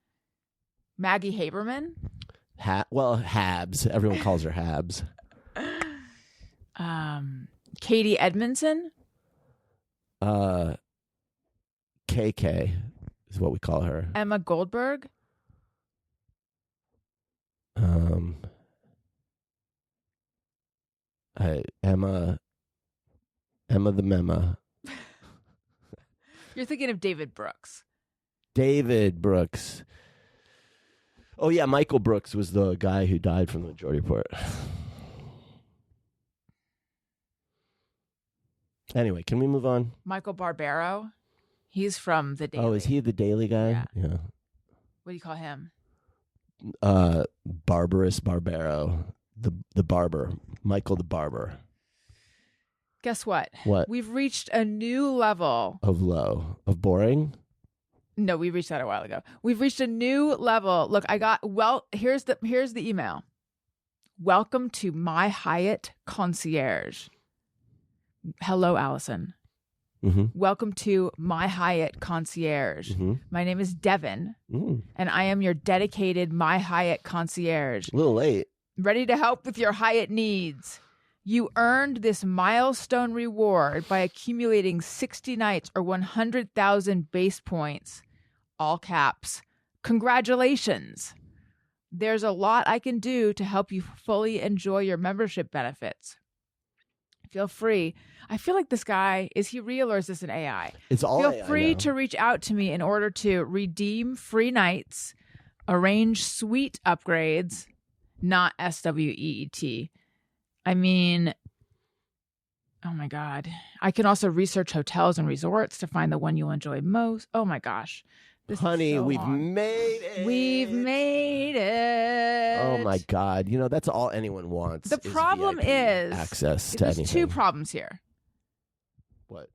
Maggie Haberman. Habs. Everyone calls her Habs. Katie Edmondson. KK is what we call her. Emma Goldberg. Emma the Mema. You're thinking of David Brooks. David Brooks. Oh yeah, Michael Brooks was the guy who died from the Majority Report. Anyway, can we move on? Michael Barbaro. He's from The Daily. Oh, is he the Daily guy? Yeah. Yeah. What do you call him? Barbarous Barbaro. The barber. Michael the Barber. Guess what? What? We've reached a new level. Of boring? No, we reached that a while ago. We've reached a new level. Look, here's the email. Welcome to My Hyatt Concierge. Hello, Alison. Mm-hmm. Welcome to My Hyatt Concierge. Mm-hmm. My name is Devin, and I am your dedicated My Hyatt Concierge. A little late. Ready to help with your Hyatt needs. You earned this milestone reward by accumulating 60 nights or 100,000 base points. All caps. Congratulations. There's a lot I can do to help you fully enjoy your membership benefits. Feel free. I feel like this guy, is he real or is this an AI? It's all Feel AI free now. to reach out to me in order to redeem free nights, arrange suite upgrades, not SWEET. I mean, oh my God. I can also research hotels and resorts to find the one you'll enjoy most. Oh my gosh. This Honey, is so we've long. made it. We've made it. Oh my God. You know, that's all anyone wants. The problem VIP is access to there's anything. two problems here. What?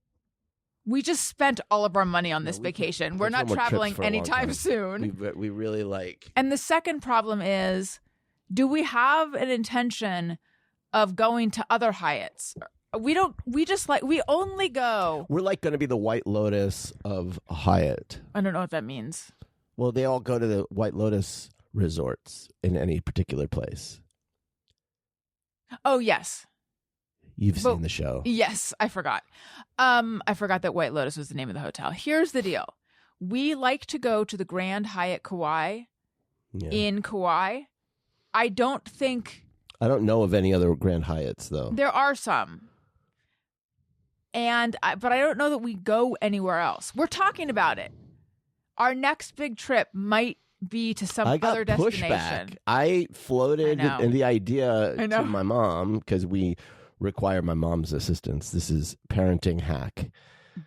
We just spent all of our money on this No, we can- vacation. We're there's no not more trips traveling for a long anytime time. soon. We really like. And the second problem is, do we have an intention of going to other Hyatts? We only go. We're like going to be the White Lotus of Hyatt. I don't know what that means. Well, they all go to the White Lotus resorts in any particular place. Oh, yes. You've seen the show. Yes, I forgot. I forgot that White Lotus was the name of the hotel. Here's the deal. We like to go to the Grand Hyatt Kauai in Kauai. I don't know of any other Grand Hyatts, though. there are some. But I don't know that we go anywhere else. We're talking about it. Our next big trip might be to some other destination. Pushback. I floated I know. and the idea I know. to my mom because we require my mom's assistance. This is parenting hack.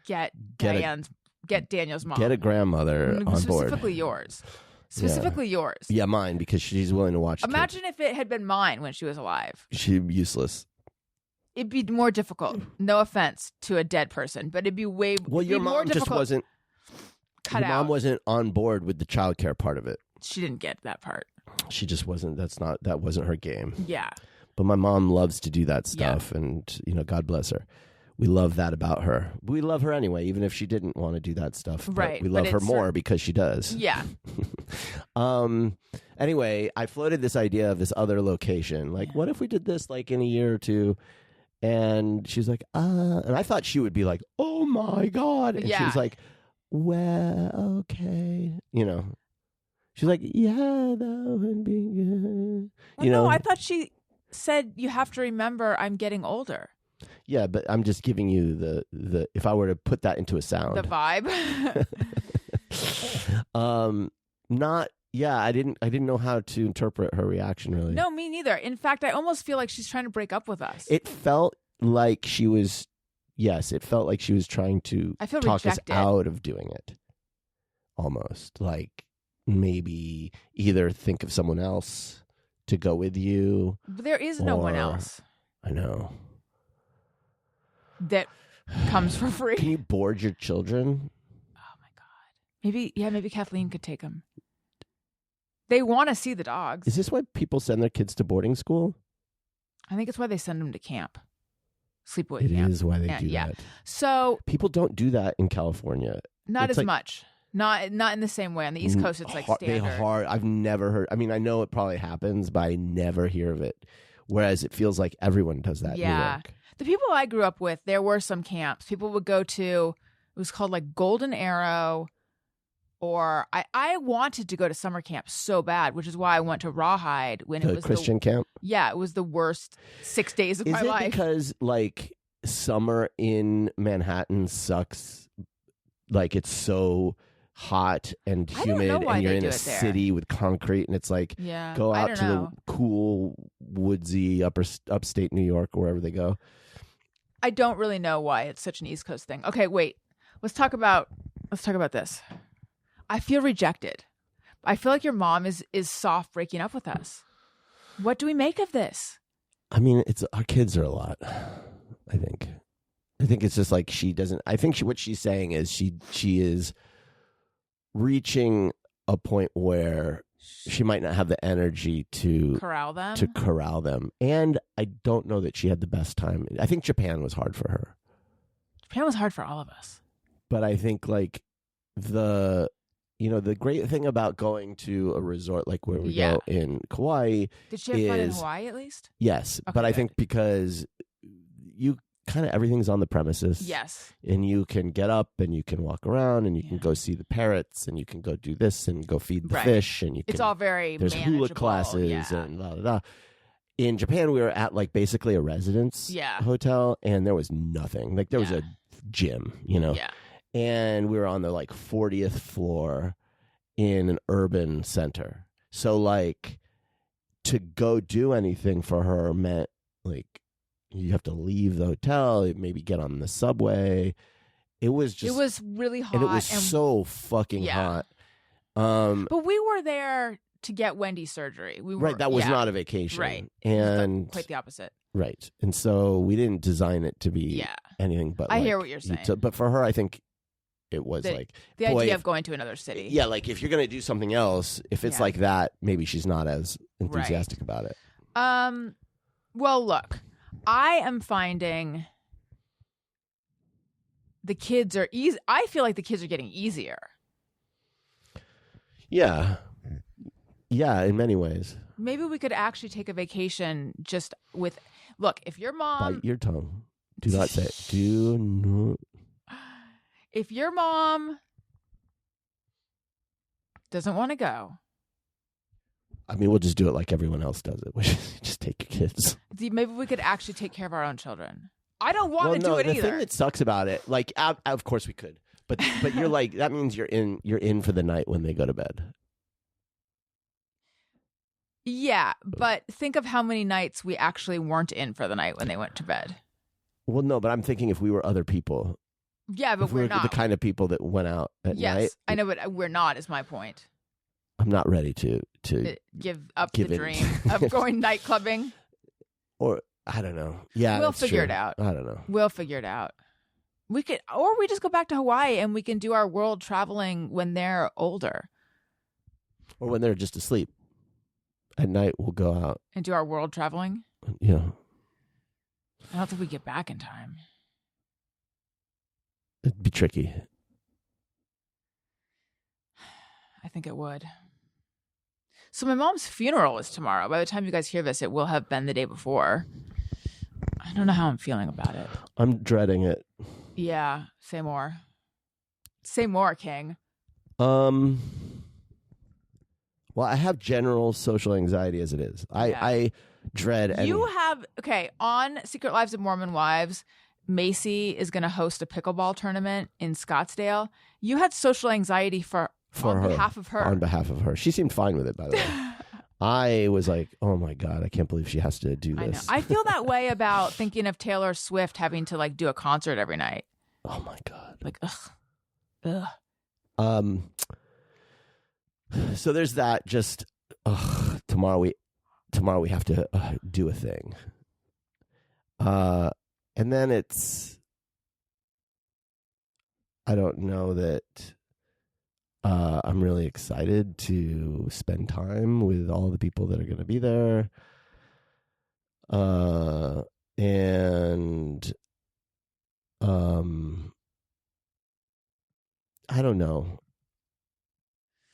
Get Get a- Diane's get Daniel's mom. Get a grandmother on board. Specifically yours. Specifically yours. Yeah, mine, because she's willing to watch. Imagine if it had been mine when she was alive. She'd be useless. It'd be more difficult. No offense to a dead person, but it'd be way. Well, your mom just wasn't. Cut your mom wasn't on board with the childcare part of it. She didn't get that part. She just wasn't. That wasn't her game. Yeah. But my mom loves to do that stuff, and God bless her. We love that about her. We love her anyway, even if she didn't want to do that stuff. Right. We love her more because she does. Yeah. Anyway, I floated this idea of this other location. Like, what if we did this like in a year or two? And she's like, and I thought she would be like, oh my God. And she was like, well, okay. She's like, yeah, that would be good. No, I thought she said you have to remember I'm getting older. Yeah, but I'm just giving you the if I were to put that into a sound. The vibe. I didn't know how to interpret her reaction really. No, me neither. In fact, I almost feel like she's trying to break up with us. It felt like she was trying to talk us out of doing it. Almost like maybe either think of someone else to go with you. But there is no one else. I know. That comes for free. Can you board your children? Oh my God. Maybe Kathleen could take them. They want to see the dogs. Is this why people send their kids to boarding school? I think it's why they send them to camp. Sleepaway It camp. is why they do that. So people don't do that in California. Not as much. Not in the same way. On the East Coast, it's like standard. I've never heard. I mean, I know it probably happens, but I never hear of it. Whereas it feels like everyone does that in New York. The people I grew up with, there were some camps. People would go to, it was called like Golden Arrow, or I wanted to go to summer camp so bad, which is why I went to Rawhide when it was Christian camp. Yeah, it was the worst 6 days of my life. Is it because like summer in Manhattan sucks? Like it's so hot and humid, and you're in a city with concrete, and it's like go out to the cool, woodsy upstate New York or wherever they go. I don't really know why it's such an East Coast thing. Okay, wait. Let's talk about this. I feel rejected. I feel like your mom is soft breaking up with us. What do we make of this? I mean, our kids are a lot. I think it's just like she doesn't. I think what she's saying is she is reaching a point where she might not have the energy to corral them. And I don't know that she had the best time. I think Japan was hard for her. Japan was hard for all of us. But I think like the great thing about going to a resort like where we go in Kauai. Did she have fun in Hawaii at least? Yes. Okay, but I think because you kind of everything's on the premises. Yes. And you can get up and you can walk around and you can go see the parrots and you can go do this and go feed the fish and it's all very there's hula classes and blah, blah, blah. In Japan, we were at like basically a residence hotel, and there was nothing. Like there was a gym, Yeah. And we were on the like 40th floor in an urban center. So like to go do anything for her meant like you have to leave the hotel, maybe get on the subway. It was really hot. And it was so fucking hot. But we were there to get Wendy's surgery. That was not a vacation. Right. And quite the opposite. Right. And so we didn't design it to be anything but I hear what you're saying. But for her, I think it was like the idea of going to another city. Yeah, like if you're going to do something else, if it's like that, maybe she's not as enthusiastic about it. Well, look, I am finding the kids are easy. I feel like the kids are getting easier. Yeah. Yeah, in many ways. Maybe we could actually take a vacation just with, look, if your mom... Bite your tongue. Do not say it. Do not. If your mom doesn't want to go... I mean, we'll just do it like everyone else does it. Just take your kids. Maybe we could actually take care of our own children. I don't want to do it either. The thing that sucks about it, like, of course we could. But you're like, that means you're in for the night when they go to bed. Yeah, but think of how many nights we actually weren't in for the night when they went to bed. Well, no, but I'm thinking if we were other people, Yeah, but if we're we're not. the kind of people that went out at night. Yes, I know, but we're not. Is my point. I'm not ready to give up give the in. dream of going night clubbing. Or I don't know. Yeah, we'll that's figure true. it out. I don't know. We'll figure it out. We could, or we just go back to Hawaii and we can do our world traveling when they're older. Or when they're just asleep. At night, we'll go out and do our world traveling. Yeah. I don't think we get back in time. It'd be tricky. I think it would. So my mom's funeral is tomorrow. By the time you guys hear this, it will have been the day before. I don't know how I'm feeling about it. I'm dreading it. Yeah, say more. Say more, King. Well, I have general social anxiety as it is. I dread any... You have, okay, on Secret Lives of Mormon Wives, Macy is going to host a pickleball tournament in Scottsdale. You had social anxiety on behalf of her. On behalf of her. She seemed fine with it, by the way. I was like, oh my God, I can't believe she has to do this. I feel that way about thinking of Taylor Swift having to like do a concert every night. Oh my God. Like, ugh. So there's that. Just tomorrow we have to do a thing, and then it's, I don't know that I'm really excited to spend time with all the people that are going to be there, and I don't know.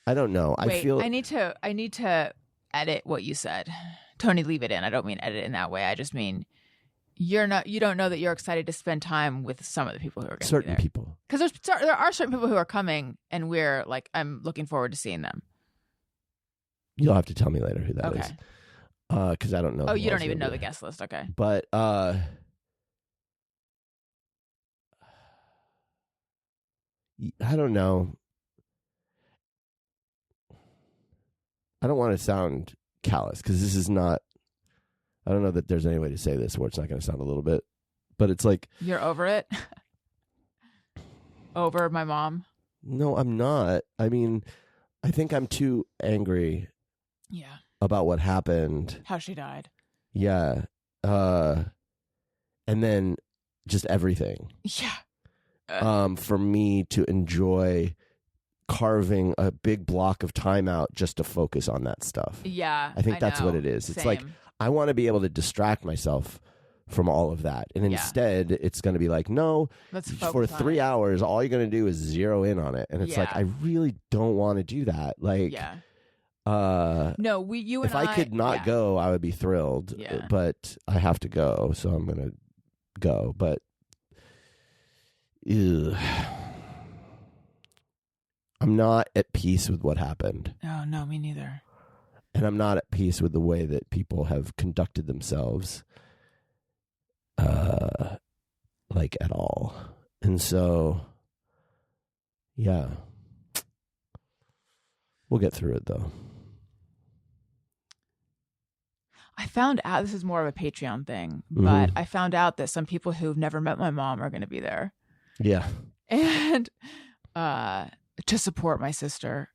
Wait, I need to edit what you said. Tony, leave it in. I don't mean edit in that way. I just mean you don't know that you're excited to spend time with some of the people who are going to be there. Certain people. Because there are certain people who are coming and we're like, I'm looking forward to seeing them. You'll have to tell me later who that is. Because I don't know. Oh, you don't even know the guest list. Okay. But I don't know. I don't want to sound callous because this is not, I don't know that there's any way to say this where it's not going to sound a little bit, but it's like. You're over it? Over my mom? No, I'm not. I mean, I think I'm too angry. Yeah. About what happened. How she died. Yeah. And then just everything. Yeah. For me to enjoy carving a big block of time out just to focus on that stuff. Yeah. I think that's what it is. It's like, I want to be able to distract myself from all of that. And instead, it's going to be like, no, for 3 hours, all you're going to do is zero in on it. And it's like, I really don't want to do that. Like, no, if I could not go, I would be thrilled. Yeah. But I have to go, so I'm going to go. But ew. I'm not at peace with what happened. Oh, no, me neither. And I'm not at peace with the way that people have conducted themselves, like at all. And so, yeah, we'll get through it though. I found out, this is more of a Patreon thing, but I found out that some people who've never met my mom are going to be there. Yeah. And to support my sister,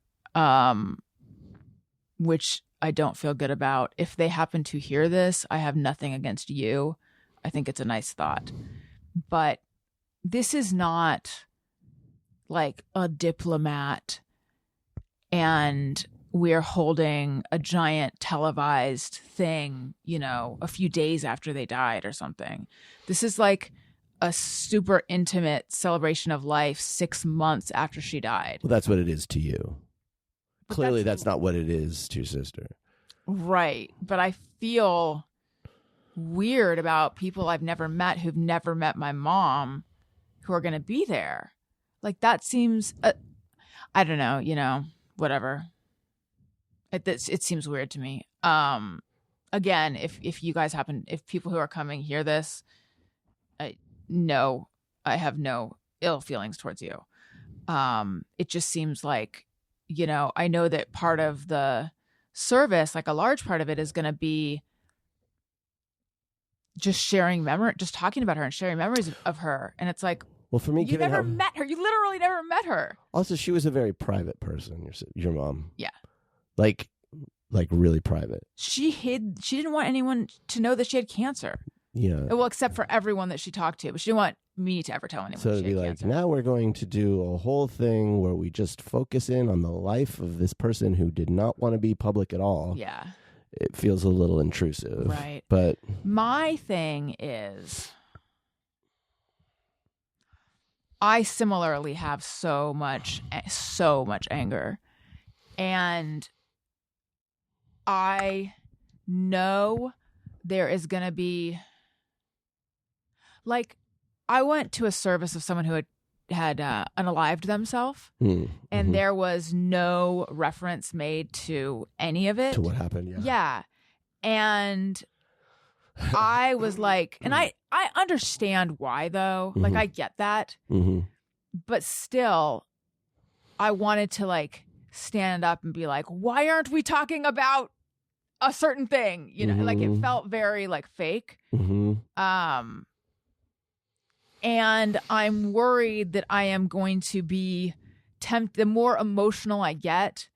which I don't feel good about. If they happen to hear this, I have nothing against you. I think it's a nice thought. But this is not like a diplomat and we're holding a giant televised thing, a few days after they died or something. This is like a super intimate celebration of life 6 months after she died. Well, that's what it is to you. But clearly, that's not what it is to your sister. Right. But I feel weird about people I've never met who've never met my mom who are going to be there. Like, that seems, I don't know, whatever. It seems weird to me. Again, if you guys if people who are coming hear this, I have no ill feelings towards you. It just seems like, I know that part of the service, like a large part of it, is going to be just sharing just talking about her and sharing memories of her. And it's like, Well, for me, you never met her. You literally never met her. Also, she was a very private person. Your mom. Yeah. Like really private. She didn't want anyone to know that she had cancer. Yeah. Well, except for everyone that she talked to, but she didn't want me to ever tell anyone. So she to be had like, cancer. now we're going to do a whole thing where we just focus in on the life of this person who did not want to be public at all. Yeah. It feels a little intrusive. Right. But my thing is, I similarly have so much anger, and I know there is going to be, like, I went to a service of someone who had unalived themselves, and there was no reference made to any of it. To what happened, yeah. Yeah. And I was like, and I understand why, though. Like, I get that. But still, I wanted to, like, stand up and be like, why aren't we talking about a certain thing? You know, like, it felt very, like, fake. And I'm worried that I am going to be tempted. The more emotional I get,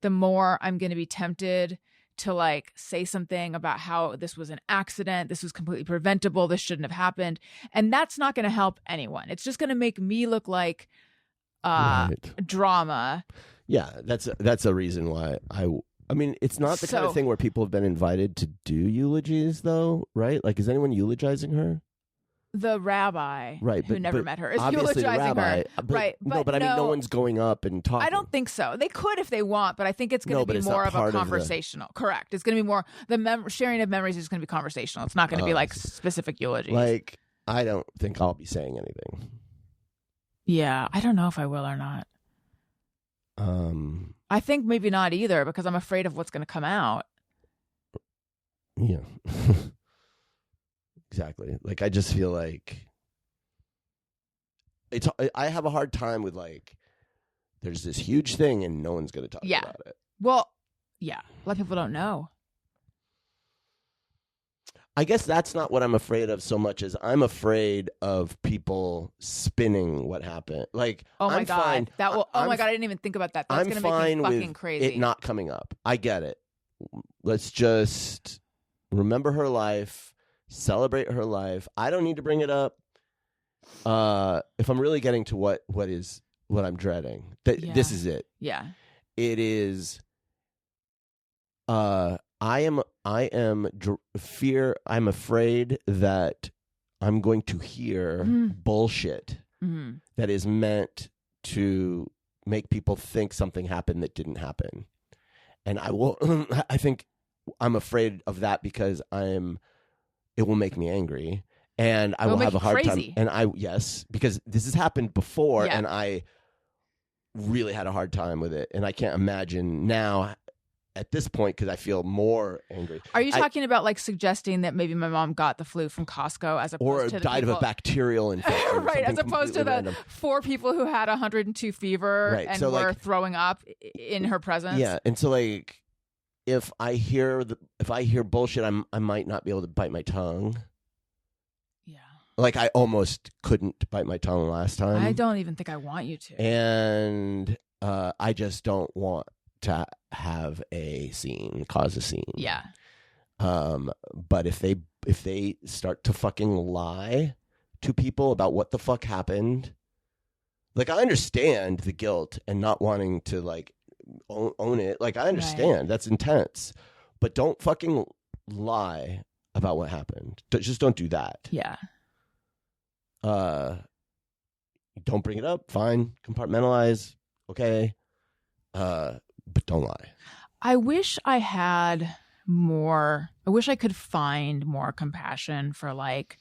the more I'm going to be tempted to, like, say something about how this was an accident. This was completely preventable. This shouldn't have happened. And that's not going to help anyone. It's just going to make me look like drama. Yeah, that's a reason why I mean, it's not the kind of thing where people have been invited to do eulogies, though, right? Like, is anyone eulogizing her? The rabbi, right, who never met her, is obviously eulogizing the rabbi, her. Right, but I mean, no one's going up and talking. I don't think so. They could if they want, but I think it's going to be more of a conversational. Correct. It's going to be more, the sharing of memories is going to be conversational. It's not going to be like specific eulogies. Like, I don't think I'll be saying anything. Yeah, I don't know if I will or not. I think maybe not either, because I'm afraid of what's going to come out. Yeah. Exactly. Like, I just feel like I have a hard time with, like, there's this huge thing and no one's going to talk about it. Well, yeah. A lot of people don't know. I guess that's not what I'm afraid of so much as I'm afraid of people spinning what happened. Like, oh my I'm God. fine. I didn't even think about that. That's going to make me fucking crazy. It not coming up. I get it. Let's just remember her life. Celebrate her life. I don't need to bring it up. If I'm really getting to what I'm dreading, this is it. Yeah. It is. I'm afraid that I'm going to hear bullshit that is meant to make people think something happened that didn't happen, and I will. I think I'm afraid of that because it will make me angry, and I will have a hard time. And because this has happened before, and I really had a hard time with it, and I can't imagine now at this point because I feel more angry. Are you talking about, like, suggesting that maybe my mom got the flu from Costco as opposed to died of a bacterial infection, right? As opposed to the random. 4 people who had 102 fever and were, like, throwing up in her presence. Yeah, and so, like, if I hear bullshit, I might not be able to bite my tongue. Yeah. Like, I almost couldn't bite my tongue last time. I don't even think I want you to. And I just don't want to cause a scene. Yeah. But if they start to fucking lie to people about what the fuck happened, like, I understand the guilt and not wanting to, like, own it. Like, I understand that's intense, but don't fucking lie about what happened. Just don't do that. Yeah. Don't bring it up. Fine. Compartmentalize. Okay. But don't lie. I wish I could find more compassion for, like,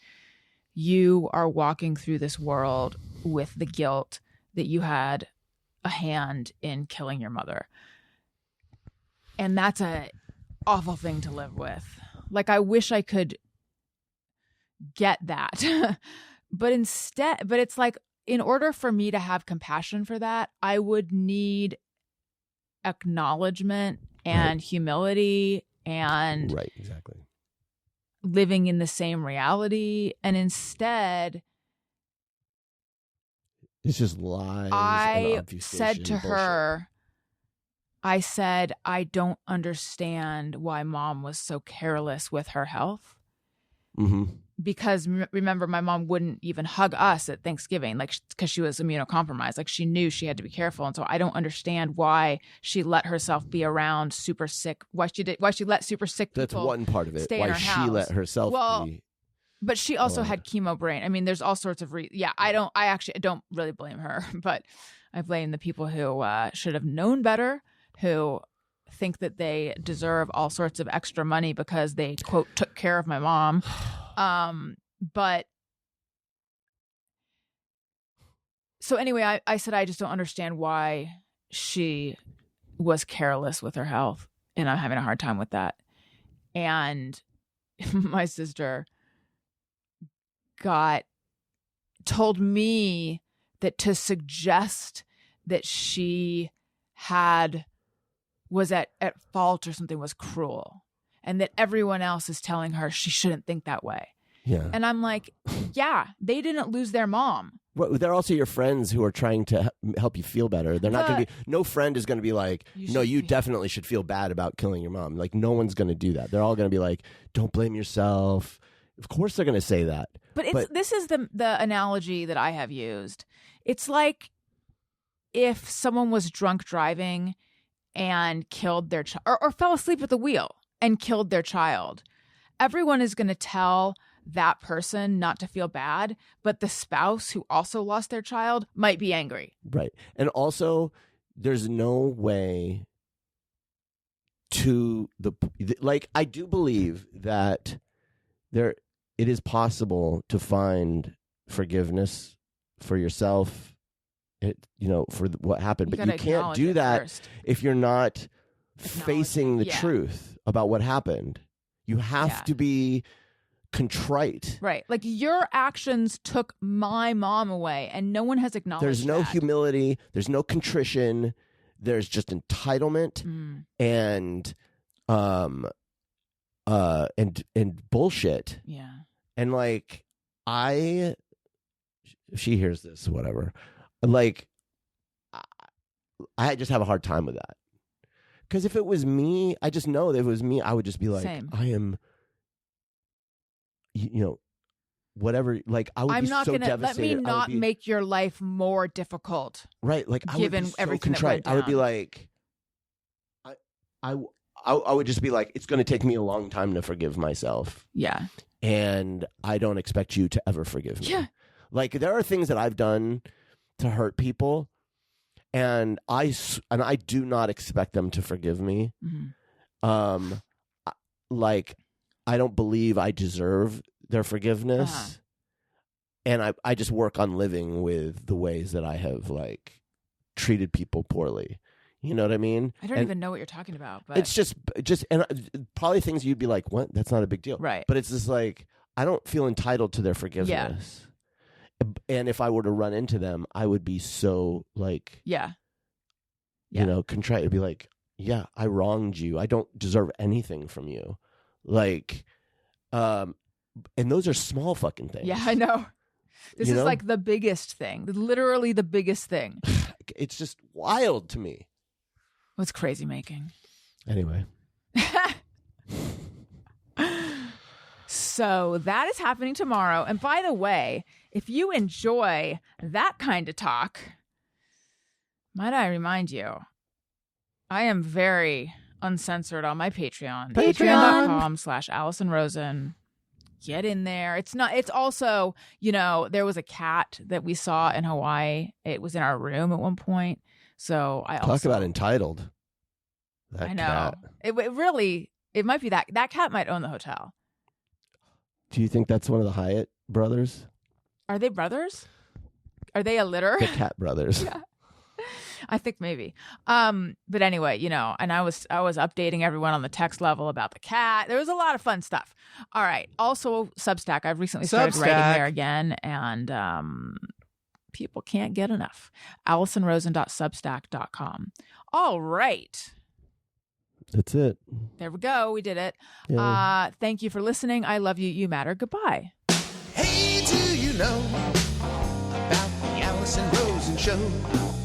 you are walking through this world with the guilt that you had a hand in killing your mother. And that's a awful thing to live with. Like, I wish I could get that. But it's like, in order for me to have compassion for that, I would need acknowledgement and humility and exactly. living in the same reality. And instead, It's just lies. I and said to bullshit. her, I said, I don't understand why mom was so careless with her health. Mm-hmm. Because remember, my mom wouldn't even hug us at Thanksgiving, like, because she was immunocompromised. Like, she knew she had to be careful. And so I don't understand why she let herself be around super sick. Why she let super sick people. That's one part of it. Stay Why in her she house. let herself be. But she also had chemo brain. I mean, there's all sorts of I actually don't really blame her, but I blame the people who should have known better, who think that they deserve all sorts of extra money because they, quote, took care of my mom. But so anyway, I said, I just don't understand why she was careless with her health, and I'm having a hard time with that. And my sister told me that to suggest that she was at fault or something was cruel, and that everyone else is telling her she shouldn't think that way. Yeah. And I'm like, yeah, they didn't lose their mom. Well, they're also your friends who are trying to help you feel better. They're not going to be, no friend is going to be like, you definitely should feel bad about killing your mom. Like, no one's going to do that. They're all going to be like, don't blame yourself. Of course they're going to say that. But this is the analogy that I have used. It's like if someone was drunk driving and killed their child, or fell asleep at the wheel and killed their child. Everyone is going to tell that person not to feel bad, but the spouse who also lost their child might be angry. Right. And also, there's no way to I do believe that it is possible to find forgiveness for yourself, for what happened, but you can't do that first if you're not facing the truth about what happened. You have to be contrite. Right. Like, your actions took my mom away, and no one has acknowledged There's no humility. There's no contrition. There's just entitlement and bullshit. Yeah. And like, she hears this, whatever. Like, I just have a hard time with that. Because if it was me, I just know that if it was me, I would just be like, Same. I am, whatever. Like, I would be so devastated. Let me not make your life more difficult. Right. Like, I would be so everything contrite. I would be like, I would just be like, it's going to take me a long time to forgive myself. Yeah. And I don't expect you to ever forgive me. Yeah. Like, there are things that I've done to hurt people, and I do not expect them to forgive me. Mm-hmm. Like, I don't believe I deserve their forgiveness. And I just work on living with the ways that I have, like, treated people poorly. You know what I mean? I don't even know what you're talking about. But it's just and probably things you'd be like, what? That's not a big deal. Right. But it's just like, I don't feel entitled to their forgiveness. Yeah. And if I were to run into them, I would be so, like, contrite. It'd be like, yeah, I wronged you. I don't deserve anything from you. Like, and those are small fucking things. Yeah, I know. This is like the biggest thing, literally the biggest thing. It's just wild to me. What's crazy making? Anyway. So that is happening tomorrow. And by the way, if you enjoy that kind of talk, might I remind you, I am very uncensored on my Patreon. Patreon.com/Alison Rosen. Get in there. It's also, there was a cat that we saw in Hawaii. It was in our room at one point. So talk about entitled. I know. Cat. It might be that cat might own the hotel. Do you think that's one of the Hyatt brothers? Are they brothers? Are they a litter? The Cat brothers. Yeah. I think maybe. But anyway, and I was updating everyone on the text level about the cat. There was a lot of fun stuff. All right. Also, Substack. I've recently started writing there again, and people can't get enough. AlisonRosen.substack.com. All right. That's it. There we go. We did it. Yeah. Thank you for listening. I love you. You matter. Goodbye. Hey, do you know about the Alison Rosen show.